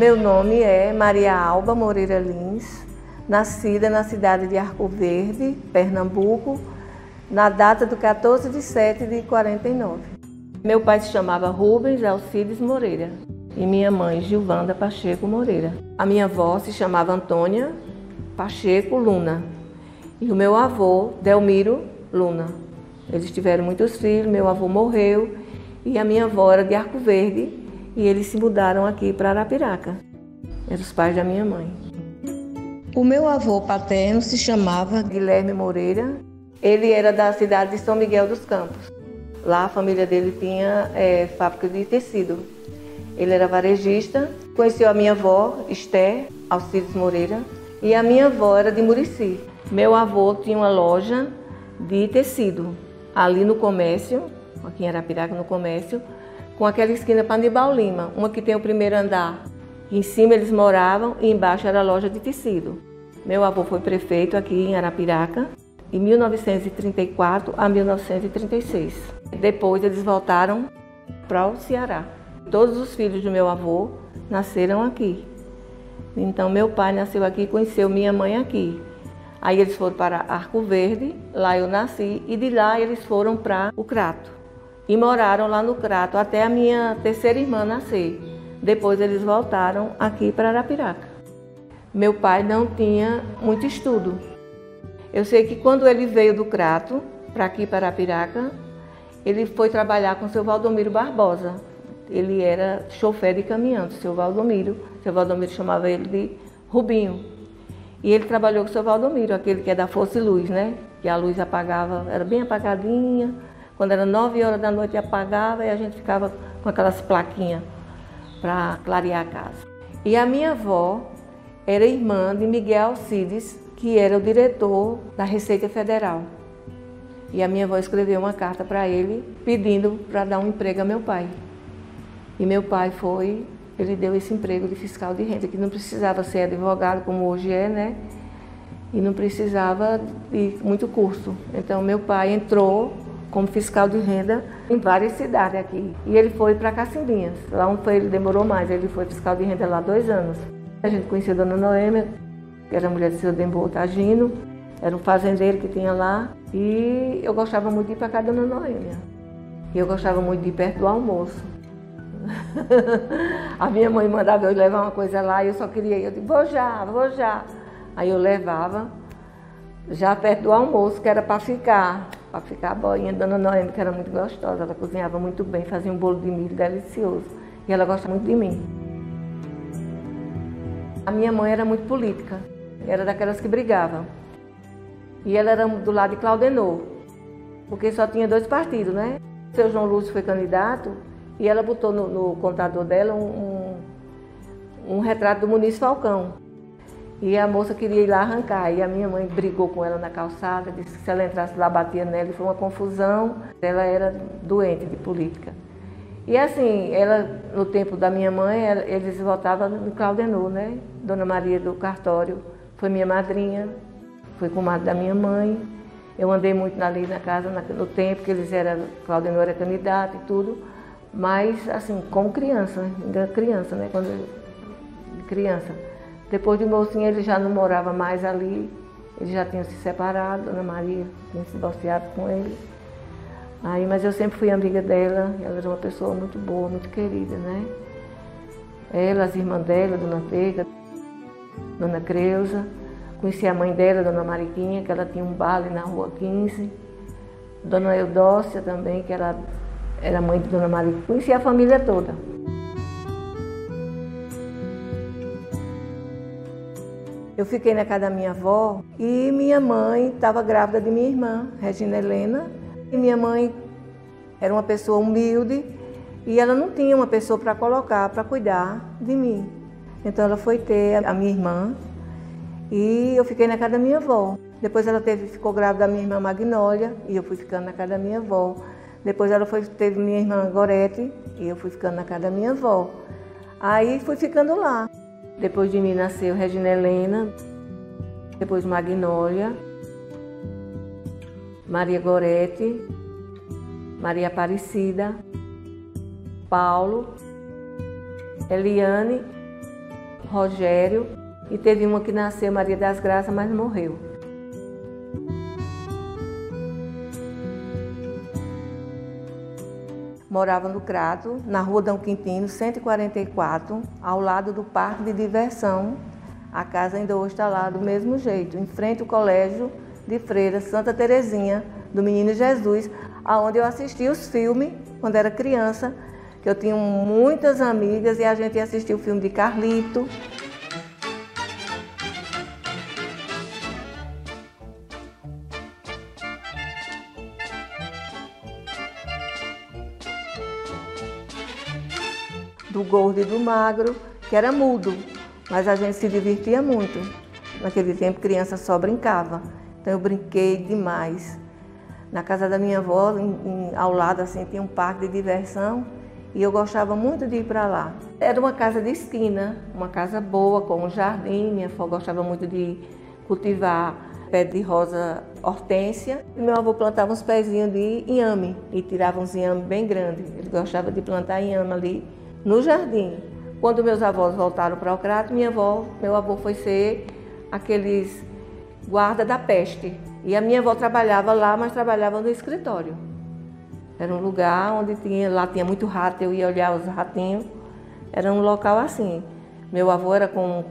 Meu nome é Maria Alba Moreira Lins, nascida na cidade de Arco Verde, Pernambuco, na data do 14 de 7 de 49. Meu pai se chamava Rubens Alcides Moreira e minha mãe Gilvanda Pacheco Moreira. A minha avó se chamava Antônia Pacheco Luna e o meu avô Delmiro Luna. Eles tiveram muitos filhos, meu avô morreu e a minha avó era de Arco Verde e eles se mudaram aqui para Arapiraca. Eram os pais da minha mãe. O meu avô paterno se chamava Guilherme Moreira. Ele era da cidade de São Miguel dos Campos. Lá a família dele tinha fábrica de tecido. Ele era varejista. Conheceu a minha avó, Esther Alcides Moreira, e a minha avó era de Murici. Meu avô tinha uma loja de tecido ali no comércio, aqui em Arapiraca, no comércio, com aquela esquina para Aníbal Lima, uma que tem o primeiro andar. Em cima eles moravam e embaixo era a loja de tecido. Meu avô foi prefeito aqui em Arapiraca, de 1934 a 1936. Depois eles voltaram para o Ceará. Todos os filhos do meu avô nasceram aqui. Então meu pai nasceu aqui e conheceu minha mãe aqui. Aí eles foram para Arco Verde, lá eu nasci, e de lá eles foram para o Crato. E moraram lá no Crato até a minha terceira irmã nascer. Depois eles voltaram aqui para Arapiraca. Meu pai não tinha muito estudo. Eu sei que quando ele veio do Crato, para aqui para Arapiraca, ele foi trabalhar com o seu Valdomiro Barbosa. Ele era chofer de caminhão, seu Valdomiro. Seu Valdomiro chamava ele de Rubinho. E ele trabalhou com o seu Valdomiro, aquele que é da Força e Luz, né? Que a luz apagava, era bem apagadinha. Quando era 9 horas da noite apagava e a gente ficava com aquelas plaquinhas para clarear a casa. E a minha avó era irmã de Miguel Alcides, que era o diretor da Receita Federal. E a minha avó escreveu uma carta para ele pedindo para dar um emprego a meu pai. E meu pai ele deu esse emprego de fiscal de renda, que não precisava ser advogado como hoje é, né? E não precisava de muito curso. Então meu pai entrou como fiscal de renda em várias cidades aqui. E ele foi para Cacimbinhas. Lá ele demorou mais, ele foi fiscal de renda lá 2 anos. A gente conheceu a dona Noêmia, que era mulher do seu Dembo Tagino, era um fazendeiro que tinha lá. E eu gostava muito de ir para casa da dona Noêmia. E eu gostava muito de ir perto do almoço. A minha mãe mandava eu levar uma coisa lá e eu só queria ir. Eu disse, vou já. Aí eu levava já perto do almoço, que era para ficar a boinha da dona Noêmia, que era muito gostosa. Ela cozinhava muito bem, fazia um bolo de milho delicioso. E ela gosta muito de mim. A minha mãe era muito política, era daquelas que brigavam. E ela era do lado de Claudenor, porque só tinha 2 partidos, né? O seu João Lúcio foi candidato e ela botou no computador dela um retrato do Muniz Falcão. E a moça queria ir lá arrancar, e a minha mãe brigou com ela na calçada, disse que se ela entrasse lá, batia nela, e foi uma confusão. Ela era doente de política. E assim, no tempo da minha mãe, eles votavam no Claudenor, né? Dona Maria do Cartório foi minha madrinha, foi comadre da minha mãe. Eu andei muito ali na casa, no tempo que Claudenor era candidato e tudo, mas assim, como criança, ainda criança, né? Criança. Depois de mocinha, ele já não morava mais ali, eles já tinham se separado, Dona Maria tinha se divorciado com ele. Mas eu sempre fui amiga dela, ela era uma pessoa muito boa, muito querida, né? Ela, as irmãs dela, Dona Tega, Dona Creuza, conheci a mãe dela, Dona Mariquinha, que ela tinha um bar ali na Rua 15, Dona Eudócia também, que ela era mãe de Dona Maria, conheci a família toda. Eu fiquei na casa da minha avó e minha mãe estava grávida de minha irmã, Regina Helena. E minha mãe era uma pessoa humilde e ela não tinha uma pessoa para colocar, para cuidar de mim. Então ela foi ter a minha irmã e eu fiquei na casa da minha avó. Depois ela ficou grávida da minha irmã Magnólia e eu fui ficando na casa da minha avó. Depois ela teve minha irmã Gorete e eu fui ficando na casa da minha avó. Aí fui ficando lá. Depois de mim nasceu Regina Helena, depois Magnólia, Maria Gorete, Maria Aparecida, Paulo, Eliane Rogério, e teve uma que nasceu, Maria das Graças, mas morreu. Morava no Crato, na Rua Dom Quintino, 144, ao lado do Parque de Diversão. A casa ainda hoje está lá do mesmo jeito, em frente ao Colégio de Freira Santa Terezinha, do Menino Jesus, onde eu assisti os filmes quando era criança, que eu tinha muitas amigas e a gente ia assistir o filme de Carlito. Do Gordo e do Magro, que era mudo, mas a gente se divertia muito. Naquele tempo, criança só brincava, então eu brinquei demais. Na casa da minha avó, ao lado assim, tinha um parque de diversão e eu gostava muito de ir para lá. Era uma casa de esquina, uma casa boa, com um jardim. Minha avó gostava muito de cultivar pé de rosa hortênsia. E meu avô plantava uns pezinhos de inhame e tirava uns inhame bem grandes. Ele gostava de plantar inhame ali no jardim. Quando meus avós voltaram para o Crato, meu avô foi ser aqueles guarda da peste. E a minha avó trabalhava lá, mas trabalhava no escritório. Era um lugar onde lá tinha muito rato, eu ia olhar os ratinhos. Era um local assim. Meu avô era com um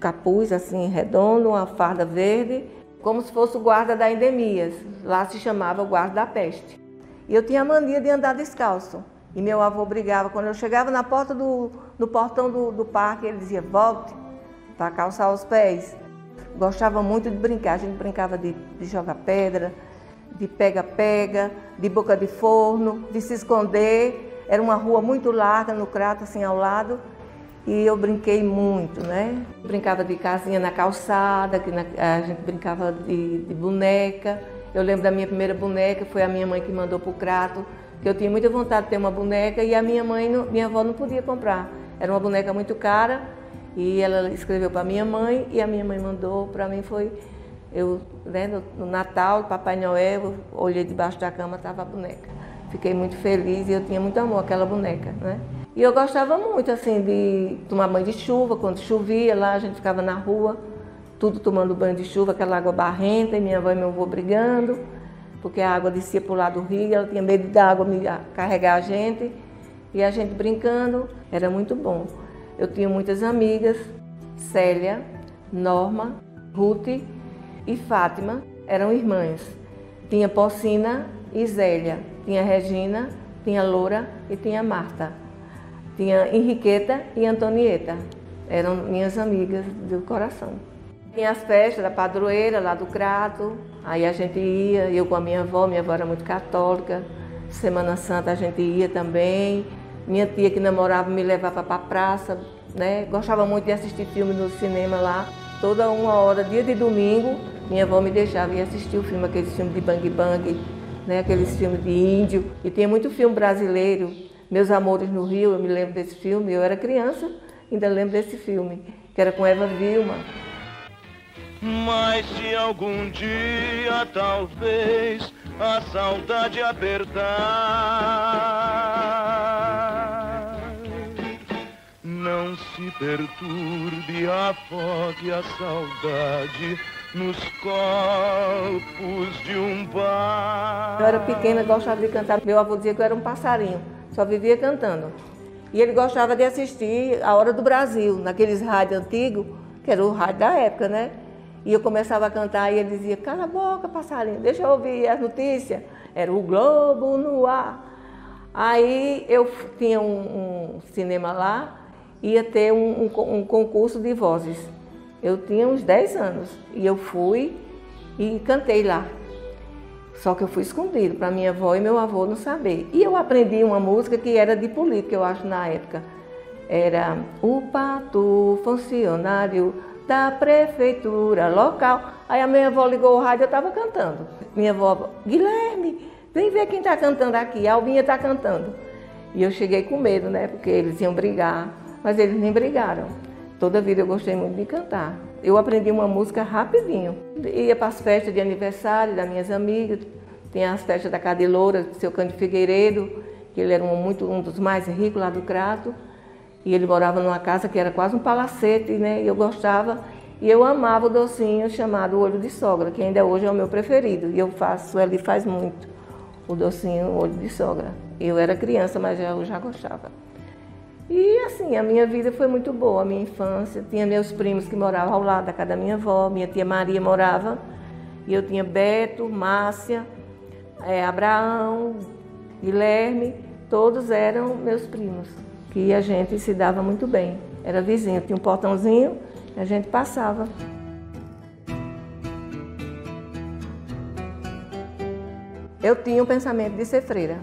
capuz assim redondo, uma farda verde, como se fosse o guarda da endemias. Lá se chamava o guarda da peste. E eu tinha a mania de andar descalço. E meu avô brigava. Quando eu chegava na porta no portão do parque, ele dizia, volte para calçar os pés. Gostava muito de brincar. A gente brincava de jogar pedra, de pega-pega, de boca de forno, de se esconder. Era uma rua muito larga no Crato, assim ao lado. E eu brinquei muito, né? Brincava de casinha na calçada, a gente brincava de boneca. Eu lembro da minha primeira boneca, foi a minha mãe que mandou para o Crato, que eu tinha muita vontade de ter uma boneca e a minha avó não podia comprar. Era uma boneca muito cara e ela escreveu para minha mãe e a minha mãe mandou para mim. No Natal, Papai Noel, eu olhei debaixo da cama, estava a boneca. Fiquei muito feliz e eu tinha muito amor àquela boneca, né? E eu gostava muito assim de tomar banho de chuva, quando chovia lá a gente ficava na rua, tudo tomando banho de chuva, aquela água barrenta, e minha avó e meu avô brigando, porque a água descia para o lado do rio, ela tinha medo da água carregar a gente, e a gente brincando, era muito bom. Eu tinha muitas amigas, Célia, Norma, Ruth e Fátima, eram irmãs. Tinha Pocina e Zélia, tinha Regina, tinha Loura e tinha Marta. Tinha Henriqueta e Antonieta, eram minhas amigas do coração. Tinha as festas da padroeira lá do Crato, aí a gente ia, eu com a minha avó era muito católica, Semana Santa a gente ia também. Minha tia que namorava me levava para a praça, né? Gostava muito de assistir filme no cinema lá, toda uma hora, dia de domingo, minha avó me deixava ir assistir o filme, aqueles filmes de Bang Bang, né? Aqueles filmes de índio, e tinha muito filme brasileiro. Meus Amores no Rio, eu me lembro desse filme, eu era criança, ainda lembro desse filme, que era com Eva Vilma. Mas se algum dia talvez a saudade apertar, não se perturbe, afogue a saudade nos copos de um bar. Eu era pequena, gostava de cantar. Meu avô dizia que eu era um passarinho, só vivia cantando. E ele gostava de assistir A Hora do Brasil, naqueles rádios antigos, que era o rádio da época, né? E eu começava a cantar e ele dizia, cala a boca, passarinho, deixa eu ouvir as notícias. Era o Globo no ar. Aí eu tinha um cinema lá, ia ter um concurso de vozes. Eu tinha uns 10 anos e eu fui e cantei lá. Só que eu fui escondido para minha avó e meu avô não saber. E eu aprendi uma música que era de política, eu acho, na época. Era o pato funcionário da prefeitura local. Aí a minha avó ligou o rádio e eu estava cantando. Minha avó, Guilherme, vem ver quem está cantando aqui. A Albinha está cantando. E eu cheguei com medo, né? Porque eles iam brigar, mas eles nem brigaram. Toda a vida eu gostei muito de cantar. Eu aprendi uma música rapidinho. Ia para as festas de aniversário das minhas amigas. Tinha as festas da Cadiloura, do seu Cândido Figueiredo, que ele era um dos mais ricos lá do Crato. E ele morava numa casa que era quase um palacete, né? E eu gostava. E eu amava o docinho chamado olho de sogra, que ainda hoje é o meu preferido. E eu faço, ele faz muito, o docinho olho de sogra. Eu era criança, mas eu já gostava. E assim, a minha vida foi muito boa, a minha infância. Tinha meus primos que moravam ao lado da casa da minha avó, minha tia Maria morava. E eu tinha Beto, Márcia, Abraão, Guilherme, todos eram meus primos. Que a gente se dava muito bem. Era vizinho, tinha um portãozinho e a gente passava. Eu tinha o pensamento de ser freira.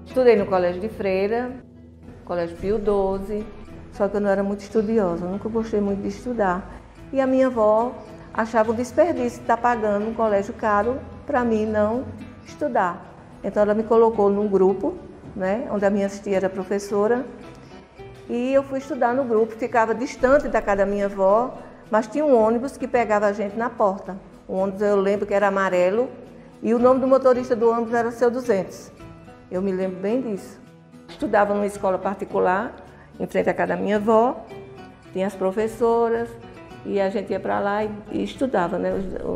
Estudei no colégio de freira, colégio Pio XII, só que eu não era muito estudiosa, eu nunca gostei muito de estudar. E a minha avó achava um desperdício estar pagando um colégio caro para mim não estudar. Então ela me colocou num grupo, né, onde a minha tia era professora, e eu fui estudar no grupo, ficava distante da casa da minha avó, mas tinha um ônibus que pegava a gente na porta. O ônibus eu lembro que era amarelo e o nome do motorista do ônibus era Seu 200. Eu me lembro bem disso. Estudava numa escola particular, em frente à casa da minha avó, tinha as professoras e a gente ia para lá e estudava, né,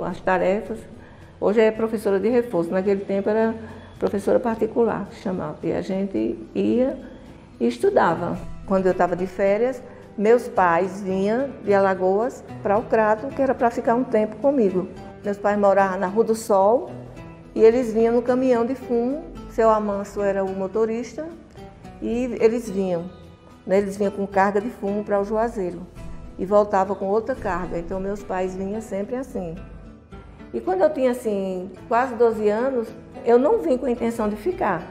as tarefas. Hoje é professora de reforço, naquele tempo era professora particular, que chamava. E a gente ia e estudava. Quando eu estava de férias, meus pais vinham de Alagoas para o Crato, que era para ficar um tempo comigo. Meus pais moravam na Rua do Sol e eles vinham no caminhão de fumo. Seu Amâncio era o motorista e eles vinham. Né, eles vinham com carga de fumo para o Juazeiro e voltavam com outra carga. Então meus pais vinham sempre assim. E quando eu tinha assim, quase 12 anos, eu não vim com a intenção de ficar.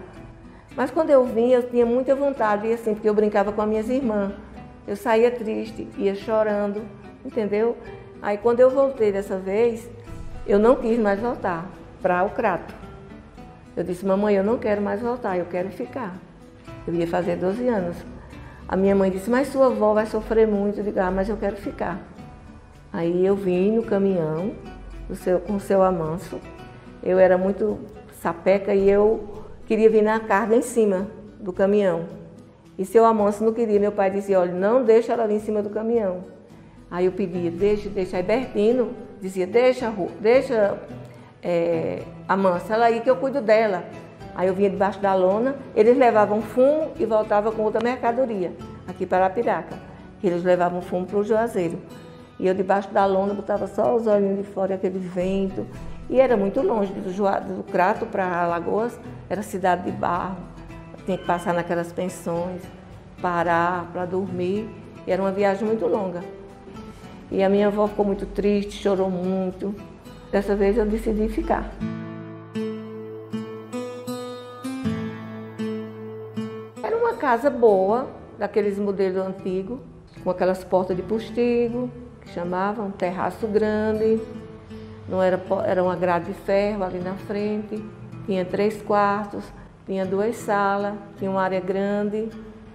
Mas quando eu vim, eu tinha muita vontade, e assim, porque eu brincava com as minhas irmãs. Eu saía triste, ia chorando, entendeu? Aí quando eu voltei dessa vez, eu não quis mais voltar para o Crato. Eu disse, mamãe, eu não quero mais voltar, eu quero ficar. Eu ia fazer 12 anos. A minha mãe disse, mas sua avó vai sofrer muito. Eu digo, mas eu quero ficar. Aí eu vim no caminhão com o seu Amâncio. Eu era muito sapeca e eu queria vir na carga em cima do caminhão. E seu Amâncio não queria. Meu pai dizia, olha, não deixa ela vir em cima do caminhão. Aí eu pedia, deixa. Aí Bertino dizia, deixa Amâncio, ela aí que eu cuido dela. Aí eu vinha debaixo da lona, eles levavam fumo e voltavam com outra mercadoria, aqui para Arapiraca. Eles levavam fumo para o Juazeiro. E eu debaixo da lona botava só os olhinhos de fora, aquele vento. E era muito longe, do Crato para Alagoas, era cidade de barro. Tinha que passar naquelas pensões, parar para dormir. E era uma viagem muito longa. E a minha avó ficou muito triste, chorou muito. Dessa vez eu decidi ficar. Era uma casa boa, daqueles modelos antigos, com aquelas portas de postigo, que chamavam, um terraço grande. Não era uma grade de ferro ali na frente. Tinha 3 quartos, tinha 2 salas, tinha uma área grande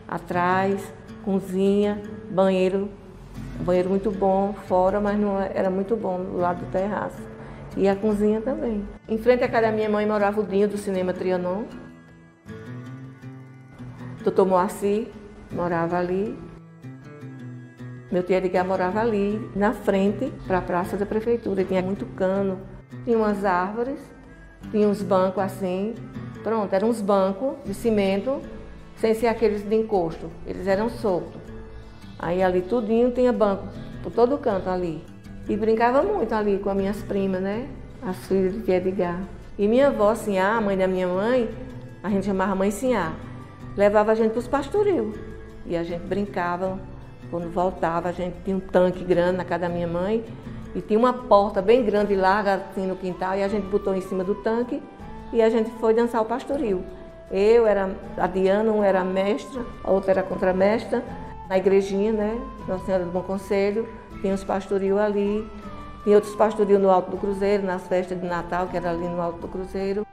atrás, cozinha, banheiro muito bom fora, mas não era muito bom do lado do terraço. E a cozinha também. Em frente à casa da minha mãe morava o Dinho do Cinema Trianon. Doutor Moacir morava ali. Meu tio Edgar morava ali, na frente, para a praça da prefeitura. Tinha muito cano, tinha umas árvores, tinha uns bancos assim. Pronto, eram uns bancos de cimento, sem ser aqueles de encosto. Eles eram soltos. Aí ali tudinho tinha banco, por todo canto ali. E brincava muito ali com as minhas primas, né? As filhas de Edgar. E minha avó, Sinhá, a mãe da minha mãe, a gente chamava mãe Sinhá, levava a gente para os pastorios. E a gente brincava. Quando voltava, a gente tinha um tanque grande na casa da minha mãe e tinha uma porta bem grande e larga assim no quintal e a gente botou em cima do tanque e a gente foi dançar o pastoril. A Diana, uma era mestra, a outra era contramestra. Na igrejinha, né, Nossa Senhora do Bom Conselho, tinha os pastoril ali, tinha outros pastoril no Alto do Cruzeiro, nas festas de Natal, que era ali no Alto do Cruzeiro.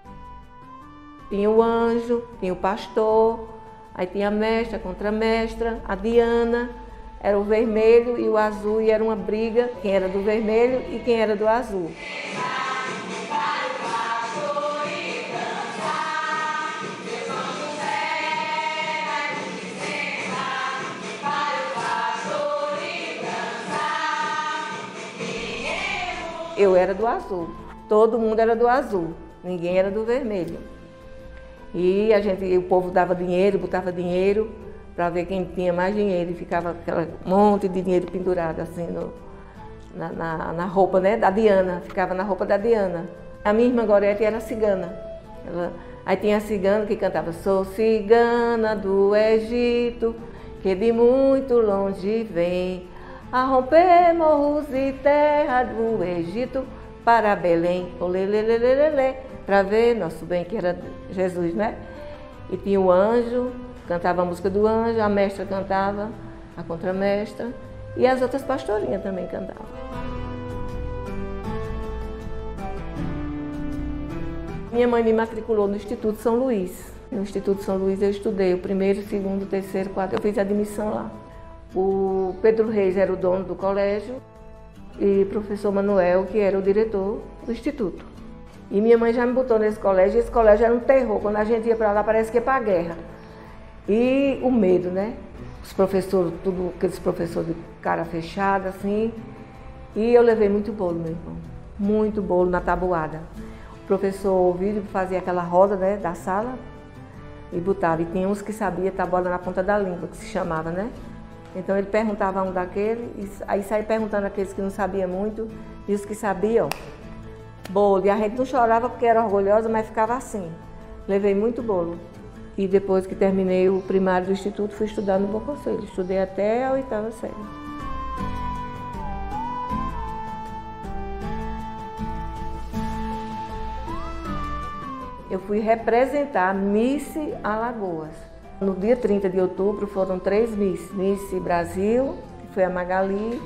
Tinha o anjo, tinha o pastor, aí tinha a mestra, a contramestra, a Diana. Era o vermelho e o azul, e era uma briga, quem era do vermelho e quem era do azul. eu era do azul. Todo mundo era do azul, ninguém era do vermelho. E o povo dava dinheiro, botava dinheiro para ver quem tinha mais dinheiro. E ficava aquele monte de dinheiro pendurado assim na roupa, né, da Diana. Ficava na roupa da Diana. A minha irmã Gorete era cigana. Aí tinha a cigana que cantava: sou cigana do Egito, que de muito longe vem, a romper morros e terra do Egito, para Belém, olelelelelele, para ver nosso bem, que era Jesus, né? E tinha o anjo, cantava a música do anjo, a mestra cantava, a contramestra, e as outras pastorinhas também cantavam. Minha mãe me matriculou no Instituto São Luís. No Instituto São Luís eu estudei o primeiro, segundo, terceiro, quarto, eu fiz admissão lá. O Pedro Reis era o dono do colégio e o professor Manuel, que era o diretor do instituto. E minha mãe já me botou nesse colégio, e esse colégio era um terror. Quando a gente ia para lá, parece que ia para a guerra. E o medo, né? Os professores, tudo aqueles professores de cara fechada, assim. E eu levei muito bolo, meu irmão. Muito bolo na tabuada. O professor Ovídio fazia aquela roda, né, da sala e botava. E tinha uns que sabia tabuada na ponta da língua, que se chamava, né? Então ele perguntava a um daquele, e aí saía perguntando aqueles que não sabiam muito, e os que sabiam, bolo. E a gente não chorava porque era orgulhosa, mas ficava assim. Levei muito bolo. E depois que terminei o primário do instituto, fui estudar no Bom Conselho. Estudei até a 8ª série. Eu fui representar Miss Alagoas. No dia 30 de outubro foram 3 Miss. Miss Brasil, que foi a Magali,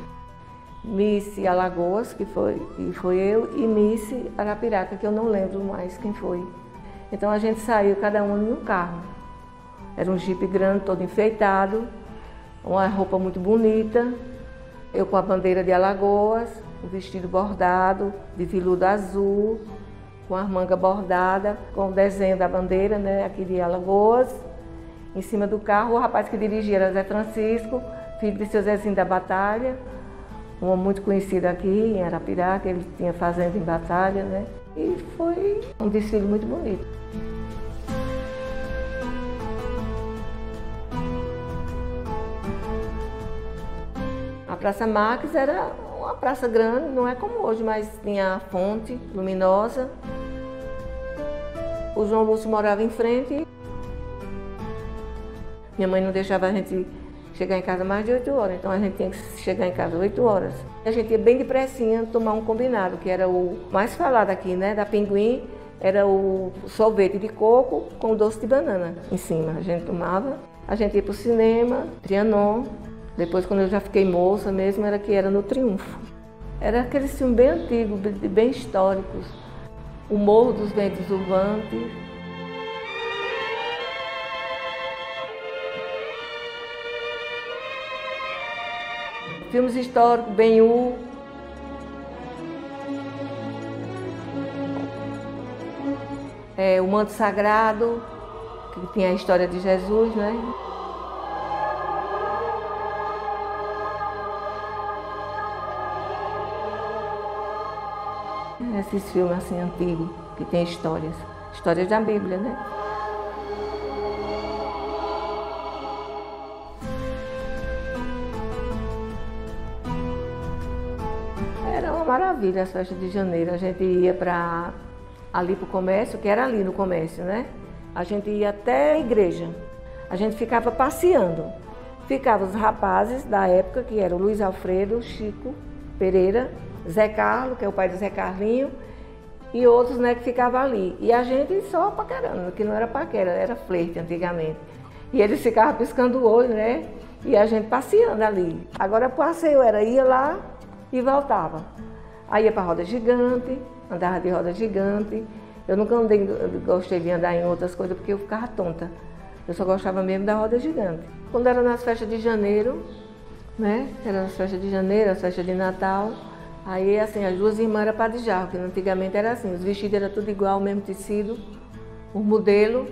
Miss Alagoas, que foi eu, e Miss Arapiraca, que eu não lembro mais quem foi. Então a gente saiu, cada um em um carro. Era um jipe grande, todo enfeitado, uma roupa muito bonita. Eu com a bandeira de Alagoas, o vestido bordado, de veludo azul, com a manga bordada, com o desenho da bandeira, né, aqui de Alagoas. Em cima do carro, o rapaz que dirigia era Zé Francisco, filho de seu Zezinho da Batalha, um homem muito conhecido aqui em Arapiraca, ele tinha fazenda em Batalha, né? E foi um desfile muito bonito. A Praça Marques era uma praça grande, não é como hoje, mas tinha a fonte luminosa. O João Lúcio morava em frente. Minha mãe não deixava a gente chegar em casa mais de 8 horas, então a gente tinha que chegar em casa 8 horas. A gente ia bem depressinha tomar um combinado, que era o mais falado aqui, né, da Pinguim, era o sorvete de coco com doce de banana em cima. A gente tomava, a gente ia para o cinema, Trianon. Depois, quando eu já fiquei moça mesmo, era no Triunfo. Era aqueles filmes bem antigos, bem históricos. O Morro dos Ventos Uivantes. Filmes históricos, Ben-Hur. O Manto Sagrado, que tinha a história de Jesus, né? Esses filmes assim antigos, que tem histórias da Bíblia, né? Era uma maravilha as festas de janeiro. A gente ia ali para o comércio, que era ali no comércio, né? A gente ia até a igreja. A gente ficava passeando. Ficavam os rapazes da época, que eram o Luiz Alfredo, Chico Pereira, Zé Carlos, que é o pai do Zé Carlinho, e outros, né, que ficavam ali. E a gente só paquerando, que não era paquera, era flerte antigamente. E eles ficavam piscando o olho, né? E a gente passeando ali. Agora o passeio ia lá e voltava. Aí ia para a roda gigante, andava de roda gigante. Eu nunca gostei de andar em outras coisas porque eu ficava tonta. Eu só gostava mesmo da roda gigante. Quando era nas festas de janeiro, né? Era nas festas de janeiro, as festas de Natal. Aí, assim, as duas irmãs eram para de jarro, que antigamente era assim, os vestidos eram tudo igual, o mesmo tecido, o modelo,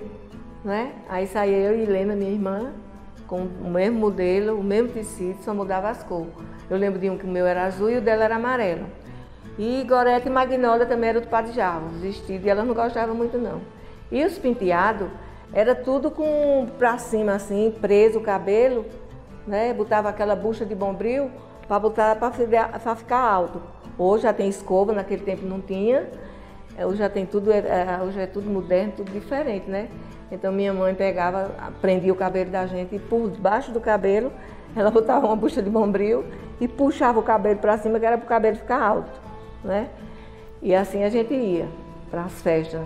né? Aí saía eu e Helena, minha irmã, com o mesmo modelo, o mesmo tecido, só mudava as cores. Eu lembro de um que o meu era azul e o dela era amarelo. E Gorete e Magnólia também eram do Padre Jarro, os vestidos, e elas não gostavam muito não. E os penteados, era tudo com pra cima assim, preso o cabelo, né? Botava aquela bucha de bombril para botar para ficar alto. Hoje já tem escova, naquele tempo não tinha. Hoje já tem tudo, hoje é tudo moderno, tudo diferente, né? Então minha mãe pegava, prendia o cabelo da gente e por debaixo do cabelo ela botava uma bucha de bombril e puxava o cabelo para cima, que era para o cabelo ficar alto, né? E assim a gente ia para as festas.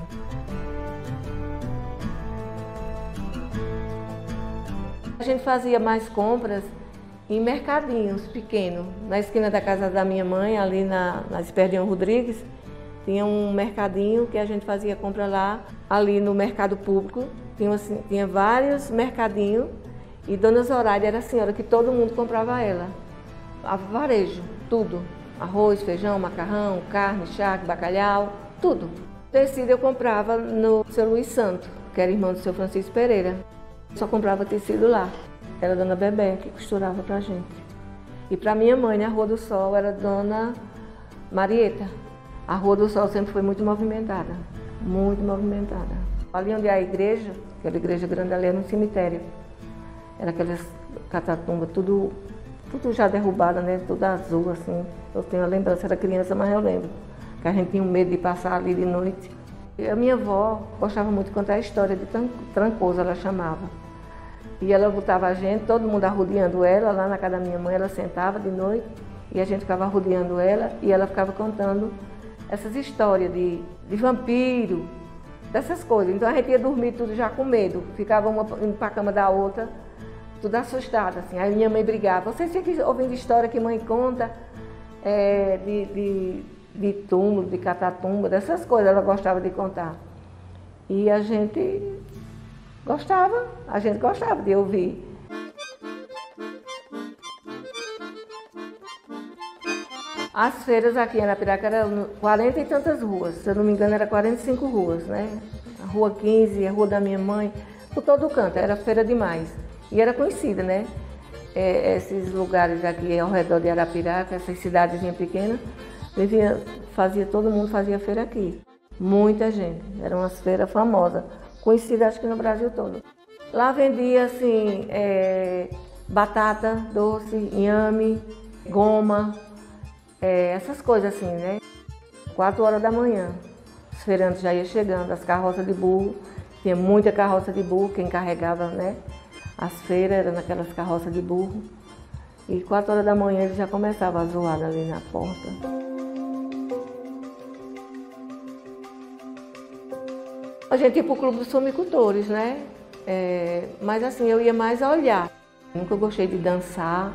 A gente fazia mais compras em mercadinhos pequenos. Na esquina da casa da minha mãe, ali na Esperdião Rodrigues, tinha um mercadinho que a gente fazia compra lá. Ali no mercado público, tinha vários mercadinhos e Dona Zoraide era a senhora que todo mundo comprava ela. A varejo, tudo. Arroz, feijão, macarrão, carne, charque, bacalhau, tudo. Tecido eu comprava no seu Luiz Santo, que era irmão do seu Francisco Pereira. Só comprava tecido lá. Era a Dona Bebé que costurava pra gente. E pra minha mãe, na Rua do Sol, era a Dona Marieta. A Rua do Sol sempre foi muito movimentada. Muito movimentada. Ali onde é a igreja, aquela igreja grande ali, era um cemitério. Era aquelas catatumbas, tudo já derrubada, né? Tudo azul, assim. Eu tenho a lembrança, era criança, mas eu lembro. Que a gente tinha medo de passar ali de noite. E a minha avó gostava muito de contar a história de Trancoso, ela chamava. E ela botava a gente, todo mundo arrodeando ela, lá na casa da minha mãe, ela sentava de noite e a gente ficava arrodeando ela e ela ficava contando essas histórias de vampiro, dessas coisas. Então a gente ia dormir tudo já com medo, ficava uma indo para a cama da outra, tudo assustada, assim. Aí minha mãe brigava, vocês ficam ouvindo história que mãe conta de túmulo, de catatumba, dessas coisas ela gostava de contar. E a gente gostava de ouvir. As feiras aqui em Arapiraca eram 40 e tantas ruas, se eu não me engano era 45 ruas, né? A Rua 15, a Rua da minha mãe, por todo canto, era feira demais. E era conhecida, né? Esses lugares aqui ao redor de Arapiraca, essas cidadezinhas pequenas, todo mundo fazia feira aqui. Muita gente, eram umas feiras famosas, conhecidas acho que no Brasil todo. Lá vendia assim, batata doce, inhame, goma, essas coisas assim, né? 4 horas da manhã, os feirantes já iam chegando, as carroças de burro, tinha muita carroça de burro, quem carregava, né? As feiras eram naquelas carroças de burro. E 4 horas da manhã ele já começava a zoada ali na porta. A gente ia para o Clube dos Fumicultores, né? Mas assim, eu ia mais a olhar. Nunca gostei de dançar,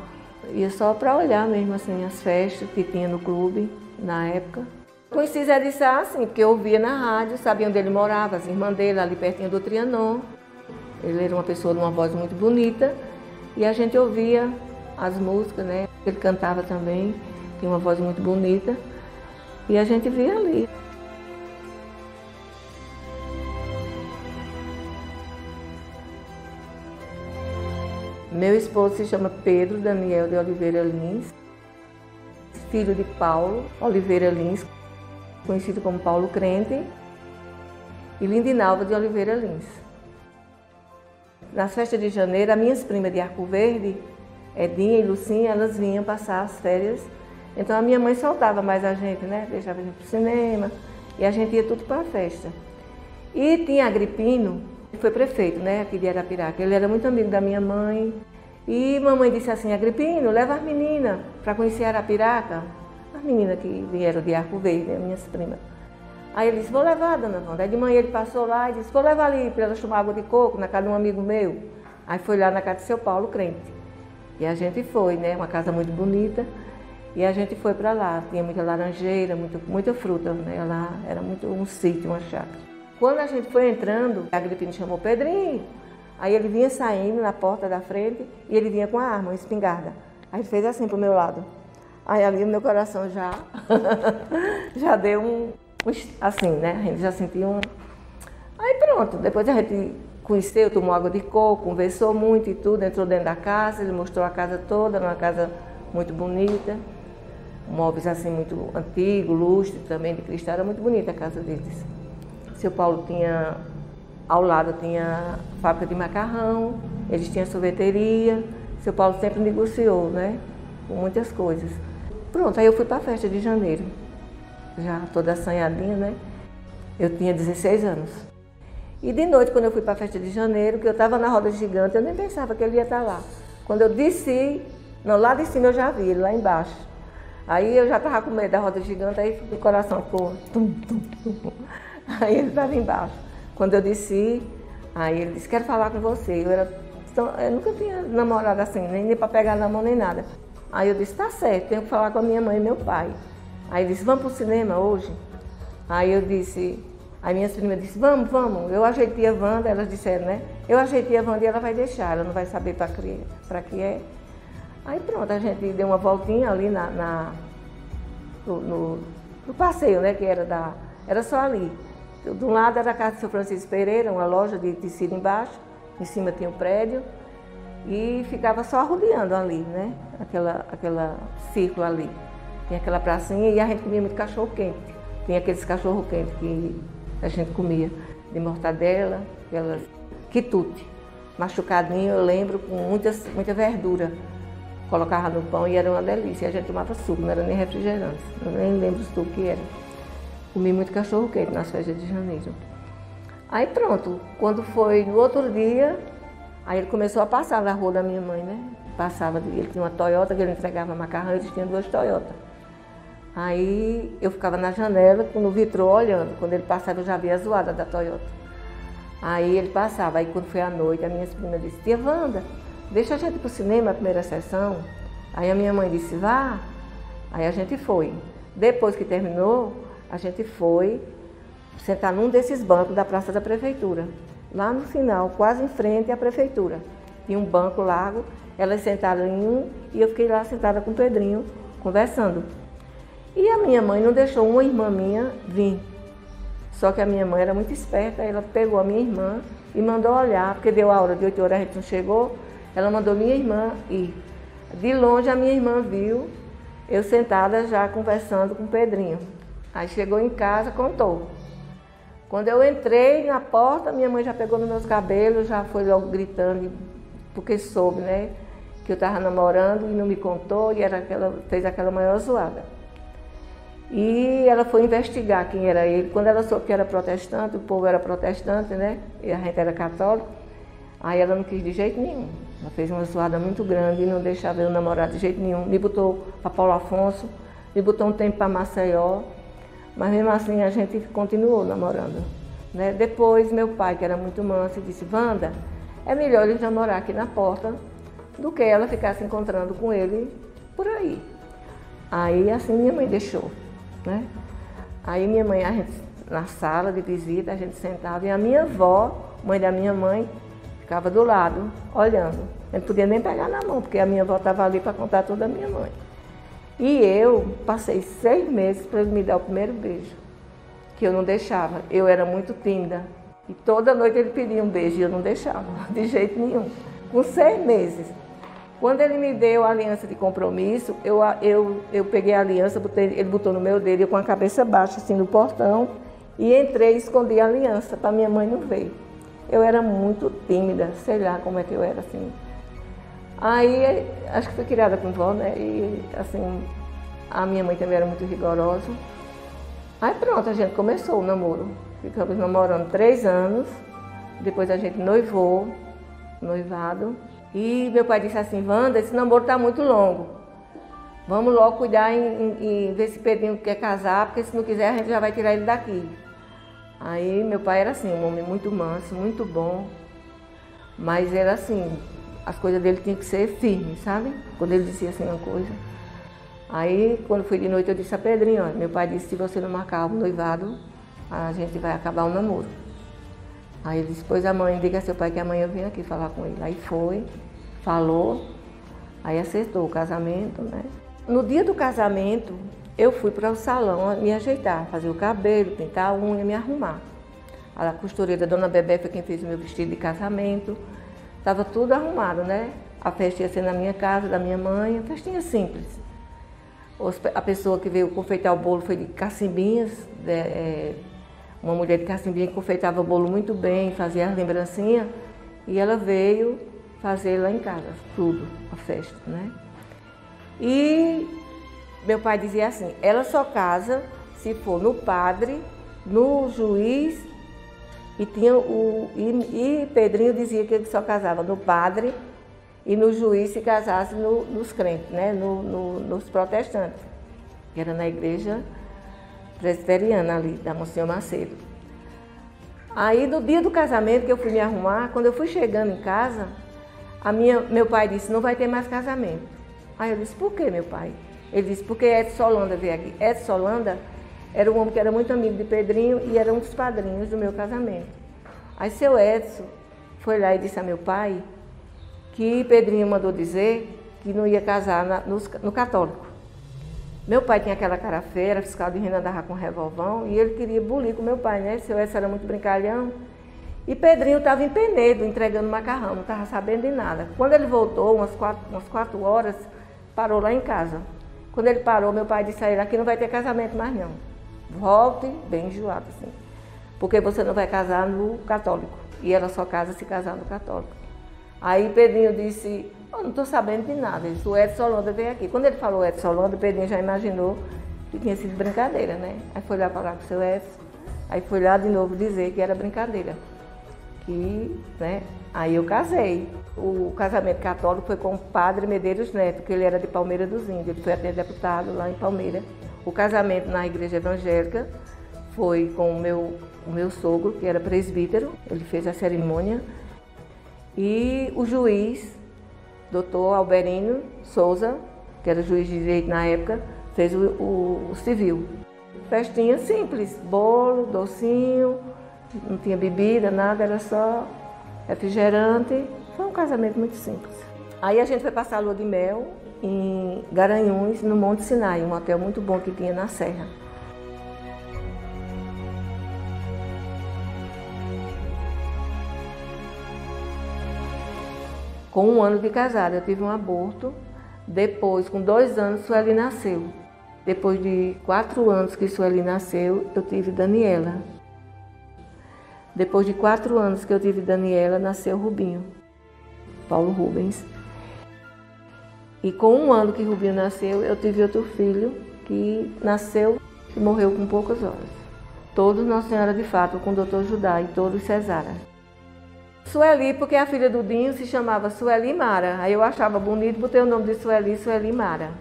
ia só para olhar mesmo assim, as festas que tinha no clube na época. Conheci Zé de Sá, assim, porque eu ouvia na rádio, sabia onde ele morava, as irmãs dele, ali pertinho do Trianon. Ele era uma pessoa de uma voz muito bonita e a gente ouvia as músicas, né? Ele cantava também, tinha uma voz muito bonita e a gente via ali. Meu esposo se chama Pedro Daniel de Oliveira Lins, filho de Paulo Oliveira Lins, conhecido como Paulo Crente, e Lindinalva de Oliveira Lins. Nas festas de janeiro, as minhas primas de Arco Verde, Edinha e Lucinha, elas vinham passar as férias. Então a minha mãe soltava mais a gente, né? Deixava a gente para o cinema e a gente ia tudo para a festa. E tinha Agripino, que foi prefeito, né, aqui de Arapiraca. Ele era muito amigo da minha mãe. E mamãe disse assim, Agripino, leva as meninas para conhecer Arapiraca. As meninas que vieram de Arco Verde, minhas primas. Aí ele disse, vou levar, dona Wanda. Aí de manhã ele passou lá e disse, vou levar ali para elas tomar água de coco na casa de um amigo meu. Aí foi lá na casa de seu Paulo Crente. E a gente foi, né, uma casa muito bonita. E a gente foi para lá. Tinha muita laranjeira, muita fruta, né? Lá era muito um sítio, uma chácara. Quando a gente foi entrando, a Agripino chamou Pedrinho. Aí ele vinha saindo na porta da frente e ele vinha com a arma, uma espingarda. Aí ele fez assim pro meu lado. Aí ali o meu coração já deu assim, né? A gente já sentiu um... Aí pronto, depois a gente conheceu, tomou água de coco, conversou muito e tudo, entrou dentro da casa, ele mostrou a casa toda, uma casa muito bonita. móveis assim muito antigos, lustre também, de cristal, era muito bonita a casa deles. Seu Paulo tinha, ao lado tinha fábrica de macarrão, eles tinham sorveteria, seu Paulo sempre negociou, né, com muitas coisas. Pronto, aí eu fui para a festa de janeiro, já toda assanhadinha, né, eu tinha 16 anos. E de noite, quando eu fui para a festa de janeiro, que eu estava na roda gigante, eu nem pensava que ele ia estar lá. Quando eu desci, não, lá de cima eu já vi ele, lá embaixo. Aí eu já estava com medo da roda gigante, aí o coração ficou tum, tum, tum. Aí ele estava embaixo. Quando eu desci, aí ele disse, quero falar com você. Eu nunca tinha namorado assim, nem para pegar na mão, nem nada. Aí eu disse, tá certo, tenho que falar com a minha mãe e meu pai. Aí ele disse, vamos para o cinema hoje? Aí eu disse, aí minhas primas disseram, vamos. Eu ajeitei a Wanda, elas disseram, né? Eu ajeitei a Wanda e ela vai deixar, ela não vai saber para que é. Aí pronto, a gente deu uma voltinha ali no passeio, né? Que era só ali. De um lado era a casa do seu Francisco Pereira, uma loja de tecido embaixo, em cima tinha um prédio, e ficava só rodeando ali, né? Aquela círculo ali. Tinha aquela pracinha e a gente comia muito cachorro quente. Tinha aqueles cachorro quente que a gente comia de mortadela, aquelas quitute, machucadinho, eu lembro, com muita verdura. Colocava no pão e era uma delícia. E a gente tomava suco, não era nem refrigerante. Eu nem lembro o suco que era. Comi muito cachorro quente nas festas de janeiro. Aí pronto, quando foi no outro dia, aí ele começou a passar na rua da minha mãe, né? Passava, ele tinha uma Toyota que ele entregava macarrão, eles tinham 2 Toyota. Aí eu ficava na janela, no vitrô, olhando. Quando ele passava, eu já via a zoada da Toyota. Aí ele passava. Aí quando foi à noite, a minha prima disse, tia Wanda, deixa a gente ir para o cinema, a primeira sessão. Aí a minha mãe disse, vá. Aí a gente foi. Depois que terminou, a gente foi sentar num desses bancos da Praça da Prefeitura. Lá no final, quase em frente à Prefeitura. Tinha um banco largo, elas sentaram em um e eu fiquei lá sentada com o Pedrinho, conversando. E a minha mãe não deixou uma irmã minha vir. Só que a minha mãe era muito esperta, ela pegou a minha irmã e mandou olhar, porque deu a hora de 8 horas, a gente não chegou, ela mandou minha irmã ir. De longe a minha irmã viu eu sentada já conversando com o Pedrinho. Aí chegou em casa, contou. Quando eu entrei na porta, minha mãe já pegou nos meus cabelos, já foi logo gritando, porque soube, né, que eu estava namorando e não me contou, e fez aquela maior zoada. E ela foi investigar quem era ele. Quando ela soube que era protestante, o povo era protestante, né, e a gente era católico, aí ela não quis de jeito nenhum. Ela fez uma zoada muito grande e não deixava eu namorar de jeito nenhum. Me botou para Paulo Afonso, me botou um tempo para Maceió. Mas mesmo assim a gente continuou namorando, né? Depois meu pai, que era muito manso, disse, Wanda, é melhor eles namorar aqui na porta do que ela ficar se encontrando com ele por aí. Aí assim minha mãe deixou, né? Aí minha mãe, a gente, na sala de visita, a gente sentava e a minha avó, mãe da minha mãe, ficava do lado, olhando. Eu não podia nem pegar na mão, porque a minha avó estava ali para contar tudo a minha mãe. E eu passei 6 meses para ele me dar o primeiro beijo, que eu não deixava. Eu era muito tímida. E toda noite ele pedia um beijo e eu não deixava, de jeito nenhum. Com 6 meses. Quando ele me deu a aliança de compromisso, eu peguei a aliança, ele botou no meu dedo, eu com a cabeça baixa, assim, no portão, e entrei e escondi a aliança, para minha mãe não ver. Eu era muito tímida, sei lá como é que eu era, assim. Aí, acho que fui criada com vó, né? E, assim, a minha mãe também era muito rigorosa. Aí pronto, a gente começou o namoro. Ficamos namorando 3 anos. Depois a gente noivou, noivado. E meu pai disse assim, Wanda, esse namoro está muito longo. Vamos logo cuidar em ver se Pedrinho quer casar, porque se não quiser a gente já vai tirar ele daqui. Aí meu pai era assim, um homem muito manso, muito bom. Mas era assim, as coisas dele tinham que ser firmes, sabe? Quando ele dizia assim uma coisa. Aí, quando foi de noite, eu disse a Pedrinho, olha, meu pai disse, se você não marcar o noivado, a gente vai acabar o namoro. Aí ele disse, pois a mãe, diga a seu pai que amanhã eu vim aqui falar com ele. Aí foi, falou, aí acertou o casamento, né? No dia do casamento, eu fui para o salão me ajeitar, fazer o cabelo, pintar a unha, me arrumar. A costureira, a dona Bebé, foi quem fez o meu vestido de casamento. Estava tudo arrumado, né? A festa ia ser na minha casa, da minha mãe, uma festinha simples. A pessoa que veio confeitar o bolo foi de Cacimbinhas, uma mulher de Cacimbinha que confeitava o bolo muito bem, fazia as lembrancinhas, e ela veio fazer lá em casa, tudo, a festa, né? E meu pai dizia assim, ela só casa se for no padre, no juiz, e Pedrinho dizia que ele só casava no padre e no juiz se casasse nos crentes, né? Nos protestantes, que era na igreja presbiteriana ali, da Monsenhor Macedo. Aí no dia do casamento que eu fui me arrumar, quando eu fui chegando em casa, meu pai disse, não vai ter mais casamento. Aí eu disse, por que, meu pai? Ele disse, porque Edson Holanda veio aqui. Edson Holanda era um homem que era muito amigo de Pedrinho e era um dos padrinhos do meu casamento. Aí seu Edson foi lá e disse a meu pai que Pedrinho mandou dizer que não ia casar no católico. Meu pai tinha aquela cara feia, era fiscal de renda, andava com revólvão, e ele queria bulir com meu pai, né? Seu Edson era muito brincalhão. E Pedrinho estava em Penedo, entregando macarrão, não estava sabendo de nada. Quando ele voltou, umas 4 horas, parou lá em casa. Quando ele parou, meu pai disse a ele, aqui não vai ter casamento mais não. Volte, bem enjoado assim, porque você não vai casar no católico. E ela só casa se casar no católico. Aí Pedrinho disse, eu não estou sabendo de nada. Ele disse, o Edson Holanda veio aqui. Quando ele falou Edson Holanda, Pedrinho já imaginou que tinha sido brincadeira, né? Aí foi lá falar com o seu Edson, aí foi lá de novo dizer que era brincadeira. Né? Aí eu casei. O casamento católico foi com o padre Medeiros Neto, que ele era de Palmeira dos Índios, ele foi até deputado lá em Palmeira. O casamento na igreja evangélica foi com o meu sogro, que era presbítero, ele fez a cerimônia, e o juiz, doutor Alberino Souza, que era juiz de direito na época, fez o civil. Festinha simples, bolo, docinho, não tinha bebida, nada, era só refrigerante. Foi um casamento muito simples. Aí a gente foi passar a lua de mel em Garanhuns, no Monte Sinai, um hotel muito bom que tinha na Serra. Com 1 ano de casada, eu tive um aborto. Depois, com 2 anos, Sueli nasceu. Depois de 4 anos que Sueli nasceu, eu tive Daniela. Depois de 4 anos que eu tive Daniela, nasceu Rubinho, Paulo Rubens. E com 1 ano que Rubinho nasceu, eu tive outro filho que nasceu e morreu com poucas horas. Todos Nossa Senhora de Fátima, com o doutor Judá, e todos cesárea. Sueli, porque a filha do Dinho se chamava Sueli Mara. Aí eu achava bonito, botei o nome de Sueli Mara.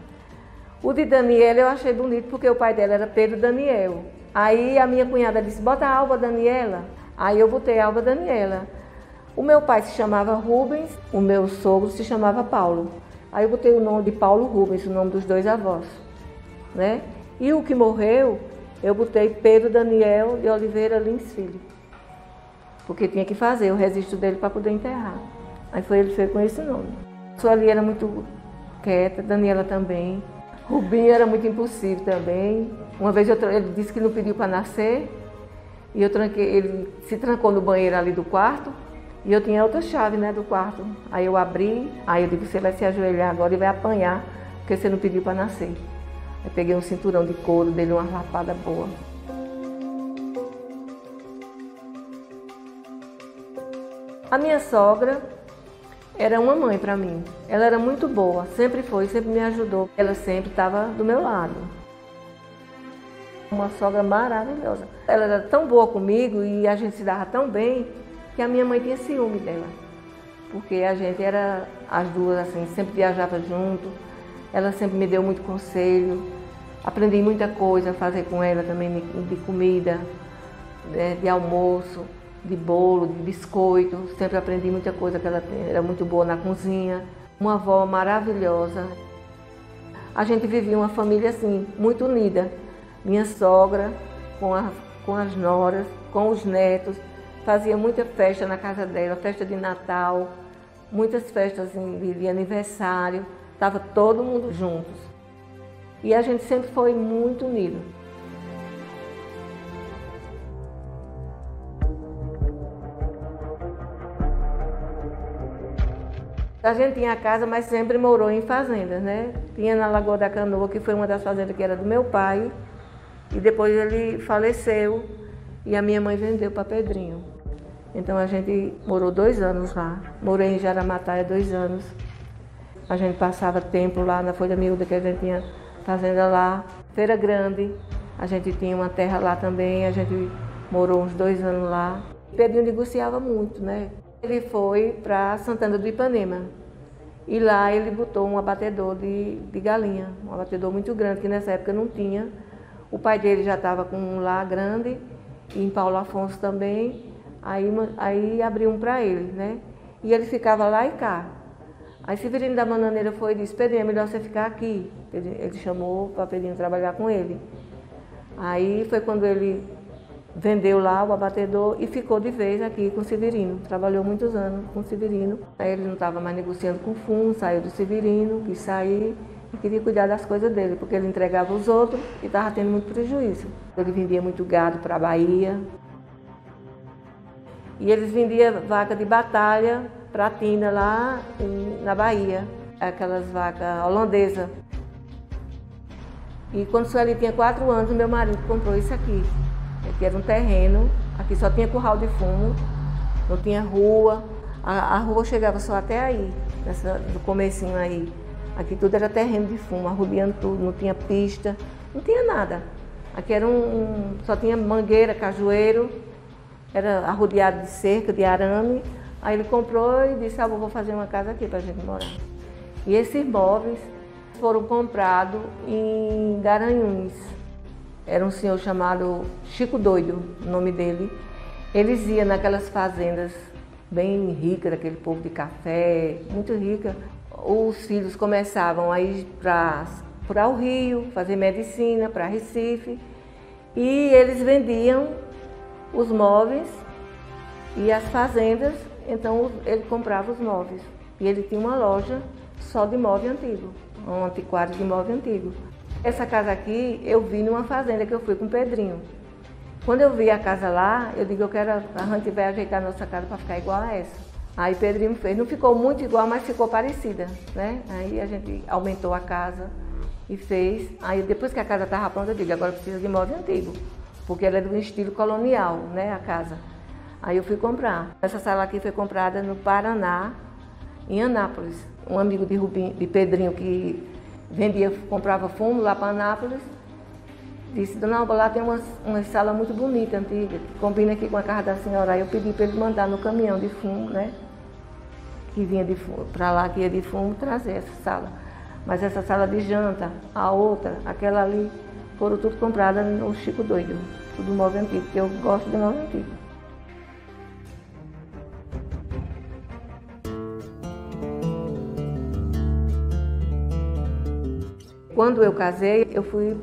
O de Daniela eu achei bonito, porque o pai dela era Pedro Daniel. Aí a minha cunhada disse, bota a Alba Daniela. Aí eu botei Alba Daniela. O meu pai se chamava Rubens, o meu sogro se chamava Paulo. Aí eu botei o nome de Paulo Rubens, o nome dos 2 avós, né? E o que morreu, eu botei Pedro Daniel de Oliveira Lins Filho, porque tinha que fazer o registro dele para poder enterrar. Aí ele fez com esse nome. Sueli era muito quieta, Daniela também. Rubinho era muito impulsivo também. Uma vez ele disse que não pediu para nascer, e ele se trancou no banheiro ali do quarto, e eu tinha outra chave, né, do quarto. Aí eu abri, aí eu disse, você vai se ajoelhar agora e vai apanhar, porque você não pediu para nascer. Aí peguei um cinturão de couro, dei uma lapada boa. A minha sogra era uma mãe para mim. Ela era muito boa, sempre foi, sempre me ajudou. Ela sempre estava do meu lado. Uma sogra maravilhosa. Ela era tão boa comigo e a gente se dava tão bem que a minha mãe tinha ciúme dela. Porque a gente era, as duas assim, sempre viajava junto. Ela sempre me deu muito conselho. Aprendi muita coisa a fazer com ela também, de comida, de almoço, de bolo, de biscoito. Sempre aprendi muita coisa, que ela era muito boa na cozinha. Uma avó maravilhosa. A gente vivia uma família assim, muito unida. Minha sogra, com as noras, com os netos, fazia muita festa na casa dela, festa de Natal, muitas festas de aniversário, estava todo mundo juntos. E a gente sempre foi muito unido. A gente tinha casa, mas sempre morou em fazendas, né? Tinha na Lagoa da Canoa, que foi uma das fazendas que era do meu pai, e depois ele faleceu e a minha mãe vendeu para Pedrinho. Então a gente morou 2 anos lá. Morei em Jaramataia 2 anos. A gente passava tempo lá na Folha Miúda, que a gente tinha fazenda lá. Feira Grande, a gente tinha uma terra lá também, a gente morou uns 2 anos lá. Pedrinho negociava muito, né? Ele foi para Santana do Ipanema e lá ele botou um abatedor de galinha, um abatedor muito grande, que nessa época não tinha. O pai dele já estava com um lá grande, e em Paulo Afonso também, aí abriu um para ele, né? E ele ficava lá e cá. Aí Severino da Bananeira foi e disse: Pedrinho, é melhor você ficar aqui. Ele chamou para Pedrinho trabalhar com ele. Aí foi quando ele vendeu lá o abatedor e ficou de vez aqui com o Severino. Trabalhou muitos anos com o Severino. Aí ele não estava mais negociando com o fundo, saiu do Severino, quis sair e queria cuidar das coisas dele, porque ele entregava os outros e estava tendo muito prejuízo. Ele vendia muito gado para a Bahia. E eles vendiam vaca de batalha para a Tina lá na Bahia, aquelas vacas holandesas. E quando Sueli tinha 4 anos, meu marido comprou isso aqui. Aqui era um terreno, aqui só tinha curral de fumo, não tinha rua. A rua chegava só até aí, no comecinho aí. Aqui tudo era terreno de fumo, arrodeando tudo, não tinha pista, não tinha nada. Aqui era só tinha mangueira, cajueiro, era arrodeado de cerca, de arame. Aí ele comprou e disse: ah, vou fazer uma casa aqui para a gente morar. E esses móveis foram comprados em Garanhuns. Era um senhor chamado Chico Doido, o nome dele. Eles iam naquelas fazendas bem ricas, daquele povo de café, muito rica. Os filhos começavam a ir para o Rio, fazer medicina, para Recife. E eles vendiam os móveis e as fazendas, então ele comprava os móveis. E ele tinha uma loja só de móvel antigo, um antiquário de móvel antigo. Essa casa aqui eu vi numa fazenda que eu fui com o Pedrinho. Quando eu vi a casa lá, eu digo: a gente vai ajeitar a nossa casa para ficar igual a essa. Aí Pedrinho fez, não ficou muito igual, mas ficou parecida, né? Aí a gente aumentou a casa e fez. Aí depois que a casa estava pronta, eu digo: agora precisa de móvel antigo, porque ela é do estilo colonial, né, a casa. Aí eu fui comprar. Essa sala aqui foi comprada no Paraná, em Anápolis. Um amigo de Pedrinho que comprava fumo lá para Anápolis, disse: dona Alba, lá tem uma sala muito bonita, antiga, que combina aqui com a casa da senhora. Aí eu pedi para ele mandar no caminhão de fumo, né, que vinha para lá, que ia de fumo, trazer essa sala. Mas essa sala de janta, a outra, aquela ali, foram tudo compradas no Chico Doido, tudo móvel antigo, porque eu gosto de móvel antigo. Quando eu casei, eu fui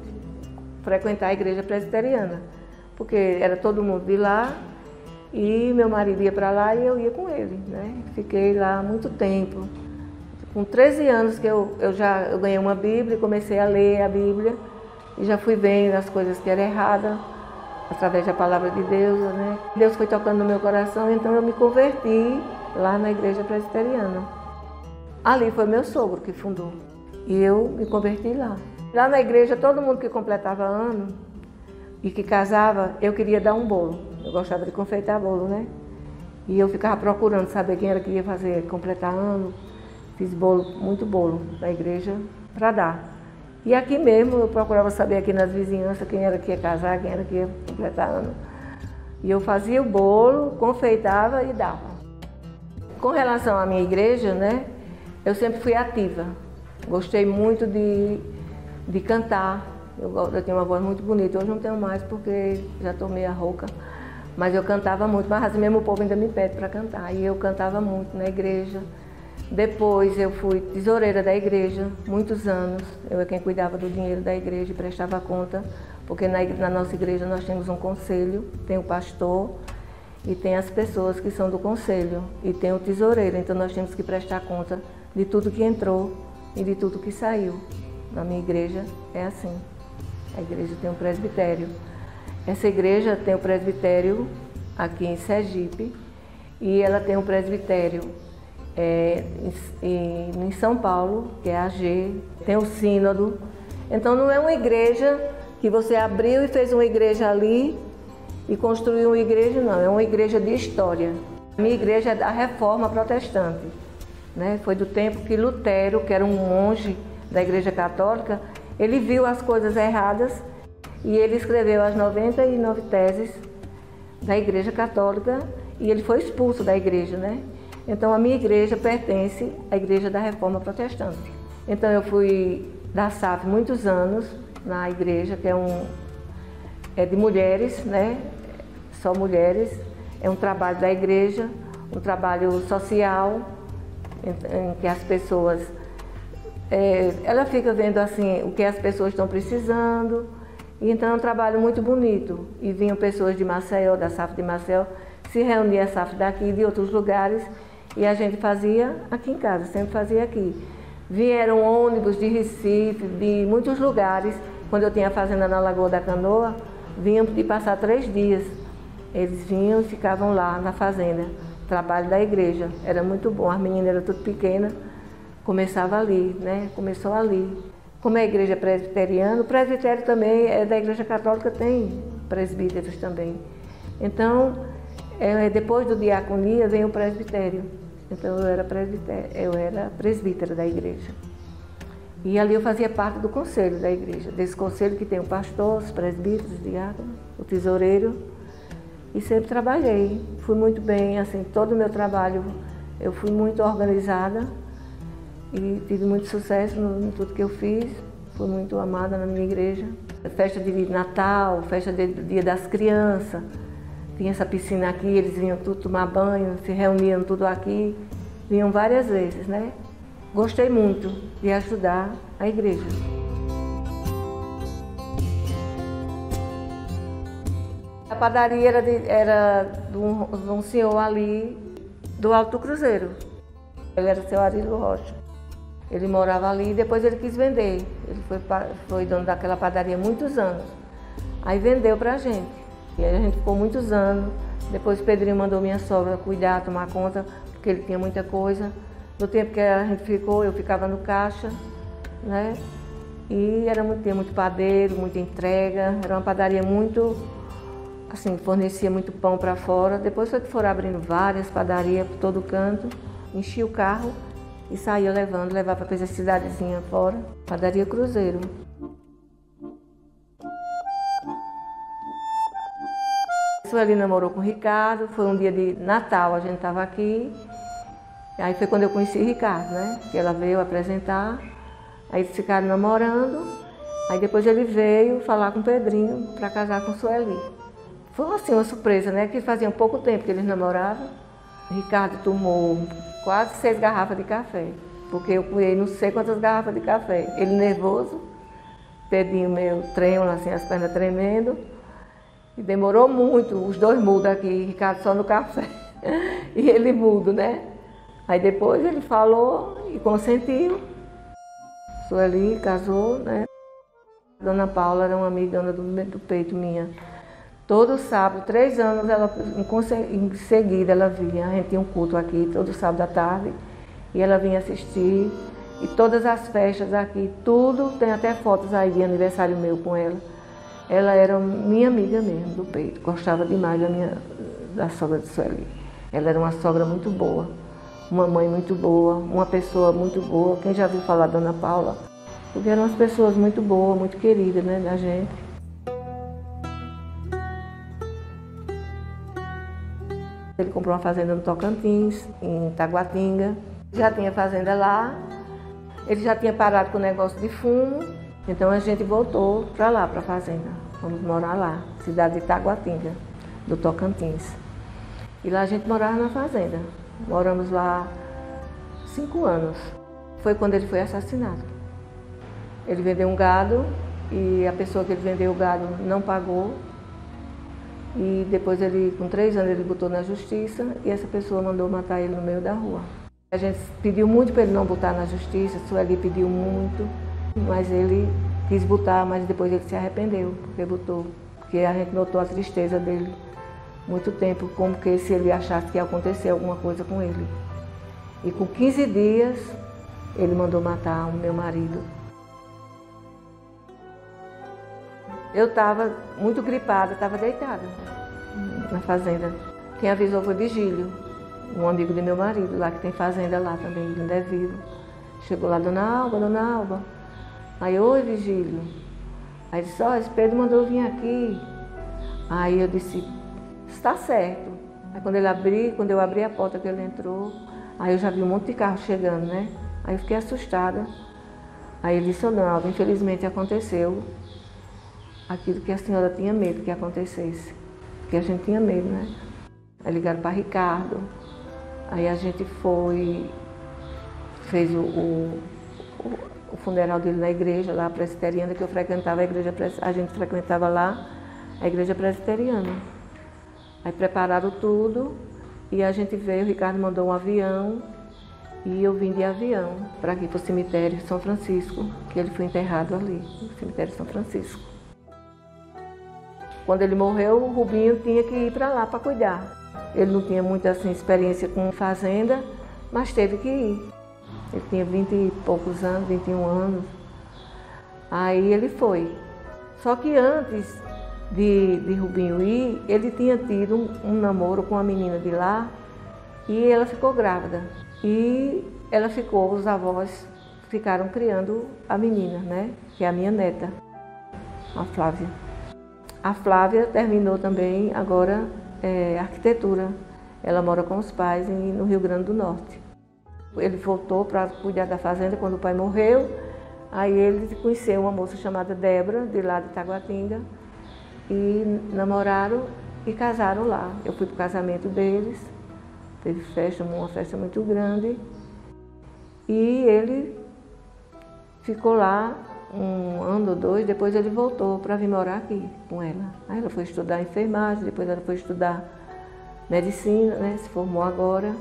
frequentar a igreja presbiteriana, porque era todo mundo de lá e meu marido ia para lá e eu ia com ele, né? Fiquei lá muito tempo. Com 13 anos que eu ganhei uma Bíblia, comecei a ler a Bíblia e já fui vendo as coisas que eram erradas através da palavra de Deus, né? Deus foi tocando no meu coração, então eu me converti lá na igreja presbiteriana. Ali foi meu sogro que fundou. E eu me converti lá. Lá na igreja, todo mundo que completava ano e que casava, eu queria dar um bolo. Eu gostava de confeitar bolo, né? E eu ficava procurando saber quem era que ia completar ano. Fiz muito bolo na igreja para dar. E aqui mesmo, eu procurava saber aqui nas vizinhanças quem era que ia casar, quem era que ia completar ano. E eu fazia o bolo, confeitava e dava. Com relação à minha igreja, né? Eu sempre fui ativa. Gostei muito de cantar. Eu tenho uma voz muito bonita. Hoje não tenho mais porque já estou meio rouca. Mas eu cantava muito. Mas assim mesmo o povo ainda me pede para cantar. E eu cantava muito na igreja. Depois eu fui tesoureira da igreja, muitos anos. Eu é quem cuidava do dinheiro da igreja e prestava conta. Porque na nossa igreja nós temos um conselho, tem o pastor e tem as pessoas que são do conselho. E tem o tesoureiro. Então nós temos que prestar conta de tudo que entrou e de tudo que saiu. Na minha igreja é assim. A igreja tem um presbitério. Essa igreja tem o presbitério aqui em Sergipe e ela tem um presbitério em São Paulo, que é a AG, tem o sínodo. Então não é uma igreja que você abriu e fez uma igreja ali e construiu uma igreja, não, é uma igreja de história. A minha igreja é da Reforma Protestante, né? Foi do tempo que Lutero, que era um monge da Igreja Católica, ele viu as coisas erradas e ele escreveu as 99 teses da Igreja Católica e ele foi expulso da igreja, né? Então a minha igreja pertence à Igreja da Reforma Protestante. Então eu fui da SAF muitos anos na igreja, que é de mulheres, né? Só mulheres. É um trabalho da igreja, um trabalho social, em que as pessoas... ela fica vendo assim o que as pessoas estão precisando. E então é um trabalho muito bonito. E vinham pessoas de Maceió, da SAF de Maceió, se reunia a SAF daqui e de outros lugares, e a gente fazia aqui em casa, sempre fazia aqui. Vieram ônibus de Recife, de muitos lugares. Quando eu tinha fazenda na Lagoa da Canoa, vinham de passar 3 dias. Eles vinham e ficavam lá na fazenda. Trabalho da igreja, era muito bom. As meninas eram tudo pequenas, começava ali, né? Começou ali. Como é a igreja presbiteriana, o presbitério também é da Igreja Católica, tem presbíteros também. Então, depois do diaconia vem o presbitério. Então eu era presbítera da igreja. E ali eu fazia parte do conselho da igreja, desse conselho que tem o pastor, os presbíteros, o diácono, o tesoureiro. E sempre trabalhei, fui muito bem, assim, todo o meu trabalho eu fui muito organizada e tive muito sucesso em tudo que eu fiz, fui muito amada na minha igreja. Festa de Natal, festa do Dia das Crianças, tinha essa piscina aqui, eles vinham tudo tomar banho, se reuniam tudo aqui, vinham várias vezes, né? Gostei muito de ajudar a igreja. A padaria era de um senhor ali do Alto do Cruzeiro. Ele era o seu Arílio Rocha. Ele morava ali e depois ele quis vender. Ele foi dono daquela padaria há muitos anos. Aí vendeu pra gente. E aí a gente ficou muitos anos. Depois o Pedrinho mandou minha sogra cuidar, tomar conta, porque ele tinha muita coisa. No tempo que a gente ficou, eu ficava no caixa, né? E tinha muito padeiro, muita entrega. Era uma padaria muito, assim, fornecia muito pão para fora. Depois foi que foram abrindo várias padarias por todo canto. Enchia o carro e saía levava para essa cidadezinha fora. Padaria Cruzeiro. Sueli namorou com o Ricardo, foi um dia de Natal, a gente estava aqui. Aí foi quando eu conheci o Ricardo, né? Que ela veio apresentar, aí eles ficaram namorando. Aí depois ele veio falar com o Pedrinho para casar com Sueli. Foi assim uma surpresa, né? Que fazia pouco tempo que eles namoravam. O Ricardo tomou quase 6 garrafas de café, porque eu coei não sei quantas garrafas de café. Ele nervoso, Pedrinho meio trêmulo, assim, as pernas tremendo. E demorou muito, os dois mudos aqui, Ricardo só no café e ele mudo, né? Aí depois ele falou e consentiu. Sueli casou, né? Dona Paula era uma amigona do peito minha. Todo sábado, 3 anos, em seguida ela vinha, a gente tinha um culto aqui, todo sábado à tarde, e ela vinha assistir. E todas as festas aqui, tudo, tem até fotos aí de aniversário meu com ela. Ela era minha amiga mesmo, do peito, gostava demais da sogra de Sueli. Ela era uma sogra muito boa, uma mãe muito boa, uma pessoa muito boa. Quem já viu falar da Dona Paula? Porque eram umas pessoas muito boas, muito queridas, né, da gente. Ele comprou uma fazenda no Tocantins, em Taguatinga. Já tinha fazenda lá, ele já tinha parado com o negócio de fumo. Então a gente voltou para lá, para a fazenda. Vamos morar lá, cidade de Taguatinga, do Tocantins. E lá a gente morava na fazenda. Moramos lá 5 anos. Foi quando ele foi assassinado. Ele vendeu um gado e a pessoa que ele vendeu o gado não pagou. E depois ele, com 3 anos, ele botou na justiça e essa pessoa mandou matar ele no meio da rua. A gente pediu muito para ele não botar na justiça, Sueli pediu muito. Mas ele quis botar, mas depois ele se arrependeu, porque botou. Porque a gente notou a tristeza dele muito tempo, como que se ele achasse que ia acontecer alguma coisa com ele. E com 15 dias, ele mandou matar o meu marido. Eu estava muito gripada, estava deitada na fazenda. Quem avisou foi Vigílio, um amigo de meu marido, lá que tem fazenda lá também, ele ainda é vivo. Chegou lá, Dona Alba. Aí, oi, Vigílio. Aí disse, ó, esse Pedro mandou eu vir aqui. Aí eu disse, está certo. Aí quando eu abri a porta que ele entrou, aí eu já vi um monte de carro chegando, né? Aí eu fiquei assustada. Aí ele disse, Dona Alba, infelizmente aconteceu aquilo que a senhora tinha medo que acontecesse. Porque a gente tinha medo, né? Aí ligaram para Ricardo. Aí a gente fez o funeral dele na igreja, lá presbiteriana, que eu frequentava a gente frequentava lá, a igreja presbiteriana. Aí prepararam tudo e a gente veio, o Ricardo mandou um avião e eu vim de avião para aqui, para o cemitério de São Francisco, que ele foi enterrado ali, no cemitério de São Francisco. Quando ele morreu, o Rubinho tinha que ir para lá para cuidar. Ele não tinha muita assim, experiência com fazenda, mas teve que ir. Ele tinha 20 e poucos anos, 21 anos. Aí ele foi. Só que antes de Rubinho ir, ele tinha tido um namoro com uma menina de lá e ela ficou grávida. E ela ficou, os avós ficaram criando a menina, né? Que é a minha neta, a Flávia. A Flávia terminou também agora arquitetura. Ela mora com os pais no Rio Grande do Norte. Ele voltou para cuidar da fazenda quando o pai morreu. Aí ele conheceu uma moça chamada Débora, de lá de Taguatinga, e namoraram e casaram lá. Eu fui para o casamento deles, teve festa, uma festa muito grande, e ele ficou lá um ano ou dois, depois ele voltou para vir morar aqui com ela. Aí ela foi estudar enfermagem, depois ela foi estudar medicina, né? Se formou agora.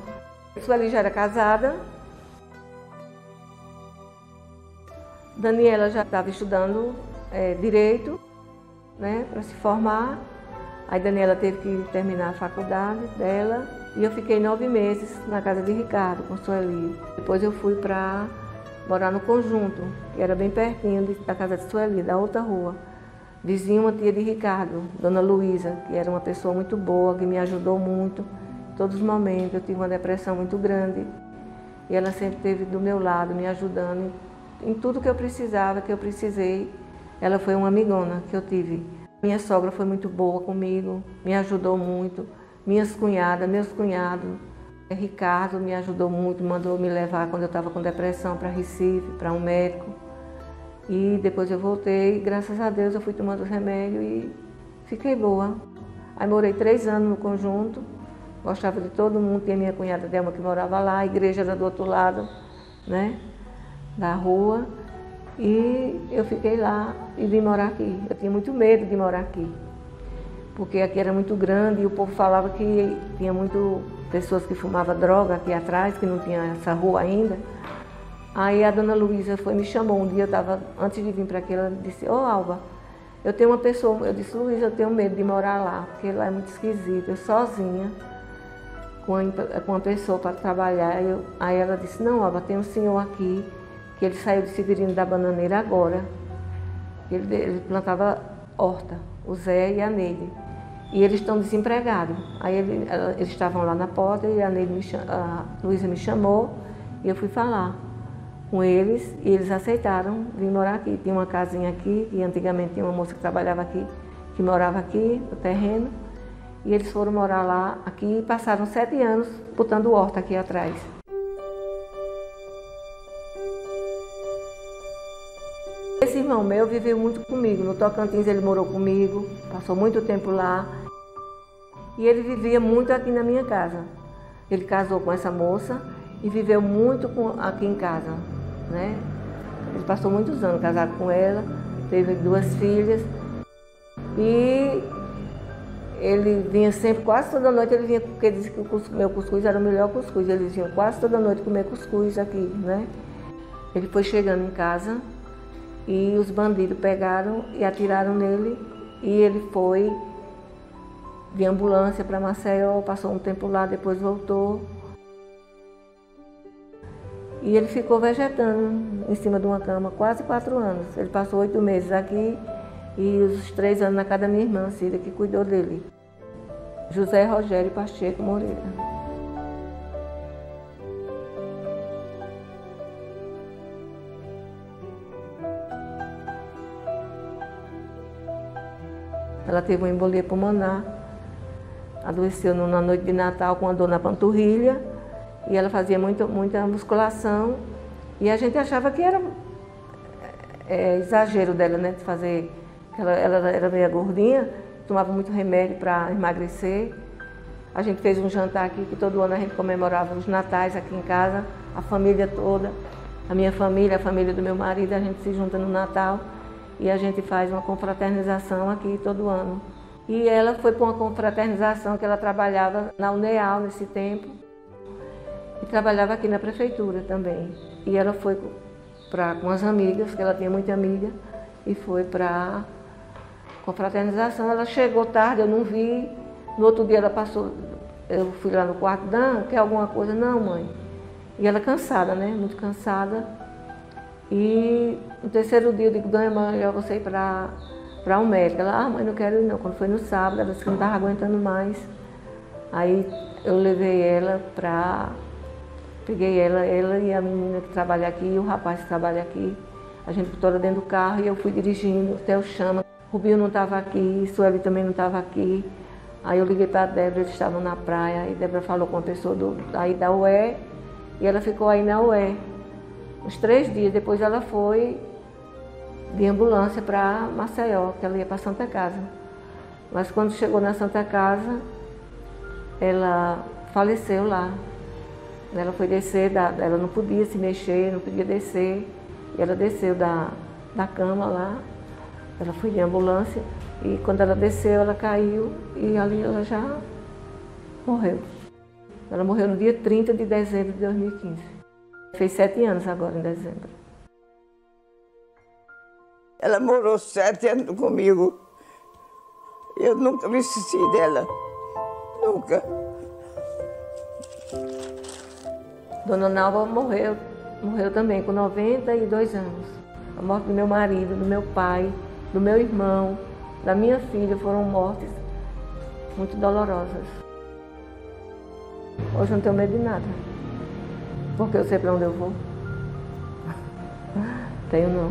Sueli já era casada. Daniela já estava estudando direito, né, para se formar. Aí Daniela teve que terminar a faculdade dela e eu fiquei 9 meses na casa de Ricardo, com Sueli. Depois eu fui para morar no Conjunto, que era bem pertinho da casa de Sueli, da outra rua. Vizinha uma tia de Ricardo, Dona Luísa, que era uma pessoa muito boa, que me ajudou muito em todos os momentos. Eu tive uma depressão muito grande e ela sempre esteve do meu lado, me ajudando em tudo que eu precisava, que eu precisei. Ela foi uma amigona que eu tive. Minha sogra foi muito boa comigo, me ajudou muito. Minhas cunhadas, meus cunhados, Ricardo me ajudou muito, mandou me levar quando eu estava com depressão para Recife, para um médico. E depois eu voltei, graças a Deus eu fui tomando remédio e fiquei boa. Aí morei 3 anos no Conjunto, gostava de todo mundo, tinha minha cunhada Delma que morava lá, a igreja era do outro lado, né, da rua. E eu fiquei lá e vim morar aqui. Eu tinha muito medo de morar aqui, porque aqui era muito grande e o povo falava que tinha muito pessoas que fumavam droga aqui atrás, que não tinha essa rua ainda. Aí a Dona Luísa me chamou um dia, antes de vir para aqui, ela disse, ô Alba, eu tenho uma pessoa, eu disse, Luísa, eu tenho medo de morar lá, porque lá é muito esquisito, eu sozinha, com uma pessoa para trabalhar. Aí ela disse, não Alba, tem um senhor aqui, que ele saiu de Severino da Bananeira agora. Ele plantava horta, o Zé e a Neide. E eles estão desempregados. Aí eles estavam lá na porta e a Luísa me chamou e eu fui falar com eles e eles aceitaram vir morar aqui. Tinha uma casinha aqui, e antigamente tinha uma moça que trabalhava aqui, que morava aqui no terreno. E eles foram morar lá aqui e passaram 7 anos botando horta aqui atrás. Esse irmão meu viveu muito comigo. No Tocantins ele morou comigo, passou muito tempo lá. E ele vivia muito aqui na minha casa. Ele casou com essa moça e viveu muito aqui em casa, né? Ele passou muitos anos casado com ela, teve 2 filhas. E ele vinha sempre, quase toda noite ele vinha, porque ele disse que o meu cuscuz era o melhor cuscuz. Eles vinham quase toda noite comer cuscuz aqui, né? Ele foi chegando em casa e os bandidos pegaram e atiraram nele e ele foi de ambulância para Maceió, passou um tempo lá, depois voltou. E ele ficou vegetando em cima de uma cama quase 4 anos. Ele passou 8 meses aqui e os 3 anos na casa da minha irmã, Cida, que cuidou dele. José Rogério Pacheco Moreira. Ela teve uma embolia pulmonar, adoeceu na noite de Natal com uma dor na panturrilha e ela fazia muita musculação e a gente achava que era exagero dela, né, de fazer, ela era meio gordinha, tomava muito remédio para emagrecer. A gente fez um jantar aqui que todo ano a gente comemorava os natais aqui em casa, a família toda, a minha família, a família do meu marido, a gente se junta no Natal. E a gente faz uma confraternização aqui todo ano. E ela foi para uma confraternização que ela trabalhava na UNEAL nesse tempo. E trabalhava aqui na prefeitura também. E ela foi com as amigas, que ela tinha muita amiga, e foi para a confraternização. Ela chegou tarde, eu não vi. No outro dia ela passou, eu fui lá no quarto, Dan, quer alguma coisa? Não, mãe. E ela cansada, né? Muito cansada. E no terceiro dia eu digo, Dona, mãe, eu vou sair para um médico. Ela, mãe, não quero ir não. Quando foi no sábado, ela disse que não estava aguentando mais. Aí eu levei ela peguei ela e a menina que trabalha aqui, e o rapaz que trabalha aqui. A gente botou ela dentro do carro e eu fui dirigindo até o Chama. Rubinho não estava aqui, Sueli também não estava aqui. Aí eu liguei para a Débora, eles estavam na praia. Aí a Débora falou com uma pessoa aí da UE e ela ficou aí na UE. Uns 3 dias depois ela foi de ambulância para Maceió, que ela ia para Santa Casa. Mas quando chegou na Santa Casa, ela faleceu lá. Ela foi descer, ela não podia se mexer, não podia descer. E ela desceu da cama lá, ela foi de ambulância. E quando ela desceu, ela caiu e ali ela já morreu. Ela morreu no dia 30 de dezembro de 2015. Fez 7 anos agora, em dezembro. Ela morou 7 anos comigo. Eu nunca me esqueci dela. Nunca. Dona Nalva morreu também com 92 anos. A morte do meu marido, do meu pai, do meu irmão, da minha filha foram mortes muito dolorosas. Hoje eu não tenho medo de nada. Porque eu sei para onde eu vou. Tenho não.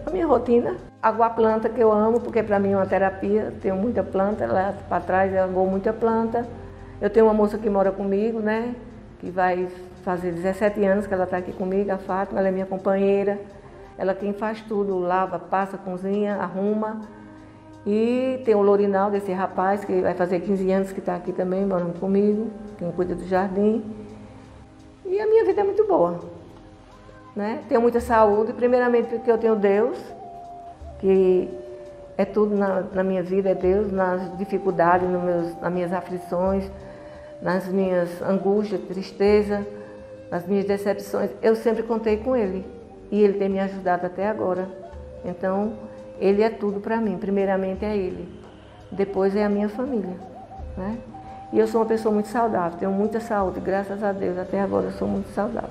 A minha rotina, aguar planta que eu amo, porque para mim é uma terapia. Tenho muita planta, lá para trás eu aguo muita planta. Eu tenho uma moça que mora comigo, né? Que vai fazer 17 anos que ela está aqui comigo, a Fátima, ela é minha companheira. Ela quem faz tudo, lava, passa, cozinha, arruma. E tem o Lourinaldo, esse rapaz, que vai fazer 15 anos que está aqui também, morando comigo, quem cuida do jardim. E a minha vida é muito boa, né? Tenho muita saúde, primeiramente porque eu tenho Deus, que é tudo na minha vida, é Deus, nas dificuldades, nas minhas aflições, nas minhas angústias, tristeza, nas minhas decepções. Eu sempre contei com Ele e Ele tem me ajudado até agora. Então, Ele é tudo para mim, primeiramente é Ele, depois é a minha família, né? E eu sou uma pessoa muito saudável, tenho muita saúde, graças a Deus, até agora eu sou muito saudável.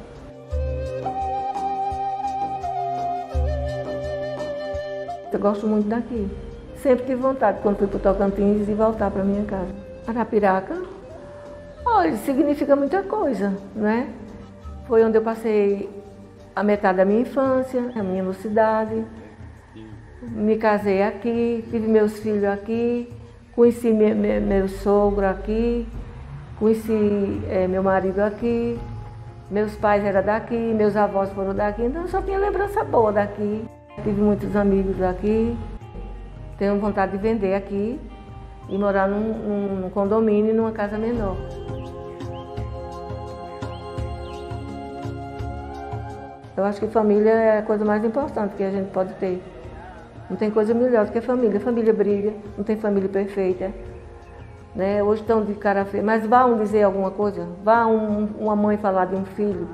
Eu gosto muito daqui, sempre tive vontade, quando fui para o Tocantins, de voltar para minha casa. Arapiraca, olha, significa muita coisa, né? Foi onde eu passei a metade da minha infância, a minha mocidade. Me casei aqui, tive meus filhos aqui, conheci meu sogro aqui, conheci meu marido aqui, meus pais eram daqui, meus avós foram daqui, então eu só tinha lembrança boa daqui. Tive muitos amigos aqui, tenho vontade de vender aqui e morar num condomínio, numa casa menor. Eu acho que família é a coisa mais importante que a gente pode ter. Não tem coisa melhor do que família. Família briga, não tem família perfeita, né? Hoje estão de cara feia, mas vá dizer alguma coisa, vá uma mãe falar de um filho,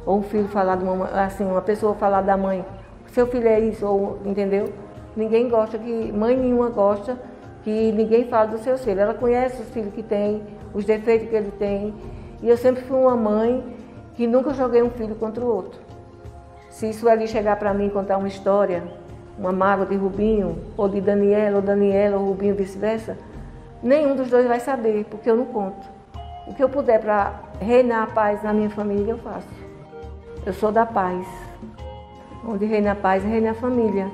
ou um filho falar de uma pessoa falar da mãe, seu filho é isso, ou, entendeu? Ninguém gosta, mãe nenhuma gosta que ninguém fala dos seus filhos. Ela conhece os filhos que tem, os defeitos que ele tem. E eu sempre fui uma mãe que nunca joguei um filho contra o outro. Se Sueli chegar para mim e contar uma história, uma mágoa de Rubinho, ou de Daniela, ou Rubinho, vice-versa, nenhum dos dois vai saber, porque eu não conto. O que eu puder para reinar a paz na minha família, eu faço. Eu sou da paz. Onde reina a paz, reina a família.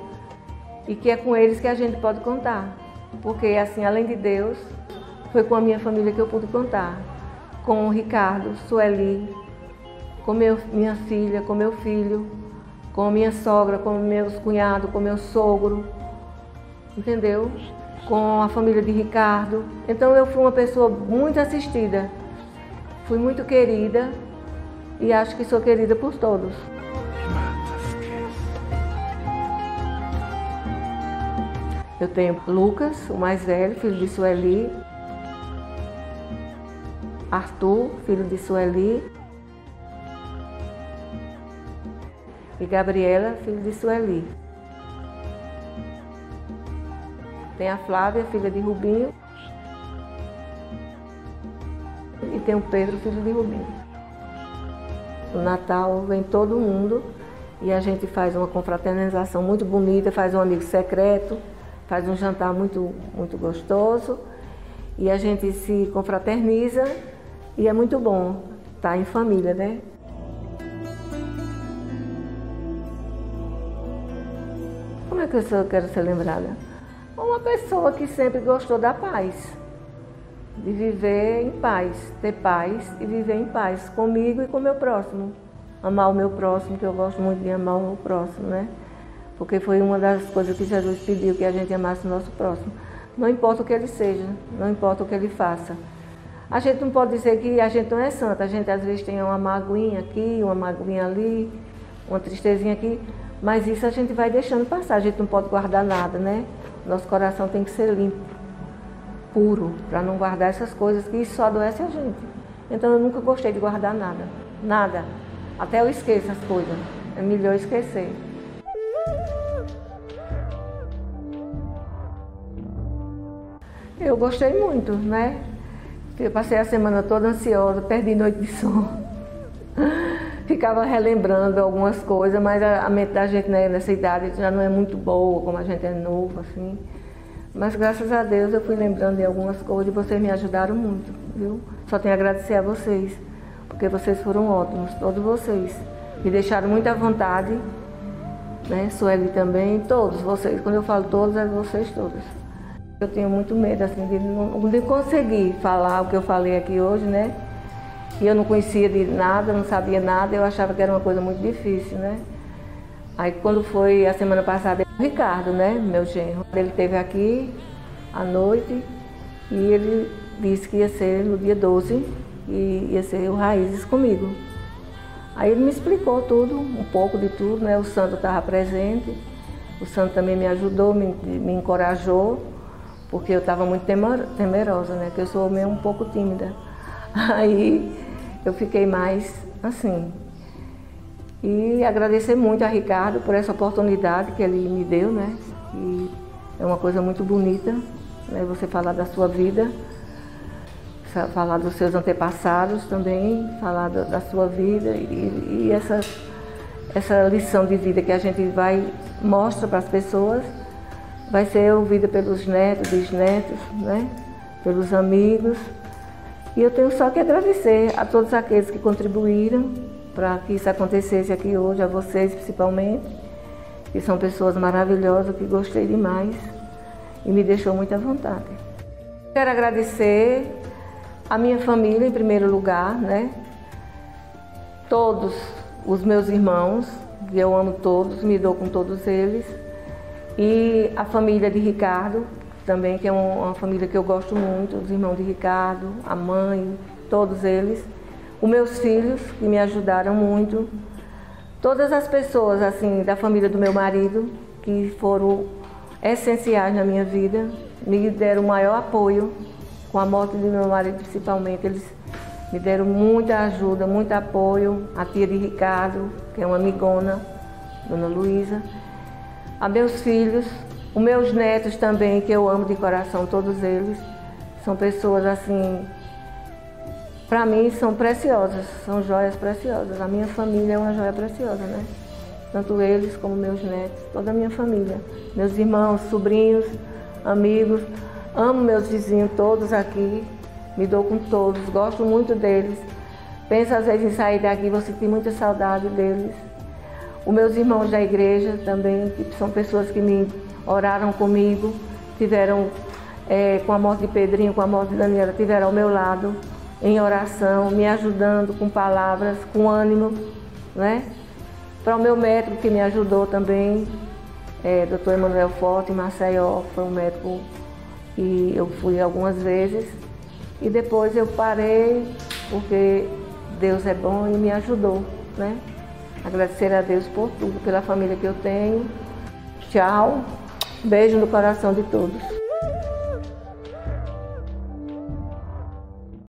E que é com eles que a gente pode contar. Porque, assim, além de Deus, foi com a minha família que eu pude contar. Com o Ricardo, Sueli, com minha filha, com meu filho, com minha sogra, com meus cunhados, com meu sogro, entendeu? Com a família de Ricardo. Então eu fui uma pessoa muito assistida, fui muito querida e acho que sou querida por todos. Eu tenho Lucas, o mais velho, filho de Sueli, Arthur, filho de Sueli, e Gabriela, filho de Sueli. Tem a Flávia, filha de Rubinho, e tem o Pedro, filho de Rubinho. No Natal vem todo mundo e a gente faz uma confraternização muito bonita, faz um amigo secreto, faz um jantar muito gostoso e a gente se confraterniza e é muito bom estar em família, né? Como é que eu quero ser lembrada? Uma pessoa que sempre gostou da paz, de viver em paz, ter paz e viver em paz comigo e com o meu próximo. Amar o meu próximo, que eu gosto muito de amar o meu próximo, né? Porque foi uma das coisas que Jesus pediu, que a gente amasse o nosso próximo. Não importa o que ele seja, não importa o que ele faça. A gente não pode dizer que a gente não é santa, a gente às vezes tem uma magoinha aqui, uma magoinha ali, uma tristezinha aqui, mas isso a gente vai deixando passar, a gente não pode guardar nada, né? Nosso coração tem que ser limpo, puro, para não guardar essas coisas que só adoece a gente. Então eu nunca gostei de guardar nada, nada. Até eu esqueço as coisas, é melhor esquecer. Eu gostei muito, né? Eu passei a semana toda ansiosa, perdi noite de sono. Ficava relembrando algumas coisas, mas a mente da gente, né, nessa idade já não é muito boa, como a gente é novo, assim. Mas graças a Deus eu fui lembrando de algumas coisas e vocês me ajudaram muito, viu? Só tenho a agradecer a vocês, porque vocês foram ótimos, todos vocês. Me deixaram muito à vontade, né? Sueli também, todos vocês. Quando eu falo todos, é vocês todos. Eu tenho muito medo, assim, de conseguir falar o que eu falei aqui hoje, né? E eu não conhecia de nada, não sabia nada, eu achava que era uma coisa muito difícil, né? Aí quando foi a semana passada, o Ricardo, né, meu genro, ele esteve aqui à noite e ele disse que ia ser no dia 12 e ia ser o Raízes comigo. Aí ele me explicou tudo, um pouco de tudo, né? O santo estava presente, o santo também me ajudou, me encorajou, porque eu estava muito temerosa, né? Que eu sou meio um pouco tímida. Aí eu fiquei mais assim. E agradecer muito a Ricardo por essa oportunidade que ele me deu, né? E é uma coisa muito bonita, né? Você falar da sua vida, falar dos seus antepassados também, falar da sua vida e essa lição de vida que a gente mostra para as pessoas, vai ser ouvida pelos netos, bisnetos, né? Pelos amigos. E eu tenho só que agradecer a todos aqueles que contribuíram para que isso acontecesse aqui hoje, a vocês principalmente, que são pessoas maravilhosas, que gostei demais e me deixou muito à vontade. Quero agradecer a minha família em primeiro lugar, né? Todos os meus irmãos, que eu amo todos, me dou com todos eles. E a família de Ricardo, também, que é uma família que eu gosto muito, os irmãos de Ricardo, a mãe, todos eles. Os meus filhos, que me ajudaram muito. Todas as pessoas, assim, da família do meu marido, que foram essenciais na minha vida, me deram o maior apoio, com a morte do meu marido principalmente. Eles me deram muita ajuda, muito apoio. A tia de Ricardo, que é uma amigona, Dona Luísa. A meus filhos, Os meus netos também, que eu amo de coração, todos eles, são pessoas assim, para mim são preciosas, são joias preciosas. A minha família é uma joia preciosa, né? Tanto eles como meus netos, toda a minha família. Meus irmãos, sobrinhos, amigos, amo meus vizinhos todos aqui, me dou com todos, gosto muito deles. Penso às vezes em sair daqui, vou sentir muita saudade deles. Os meus irmãos da igreja também, que são pessoas que me oraram comigo, tiveram, com a morte de Pedrinho, com a morte de Daniela, estiveram ao meu lado, em oração, me ajudando com palavras, com ânimo, né? Para o meu médico que me ajudou também, Dr. Emanuel Forte, em Maceió, foi um médico que eu fui algumas vezes. E depois eu parei, porque Deus é bom e me ajudou, né? Agradecer a Deus por tudo, pela família que eu tenho. Tchau, beijo no coração de todos.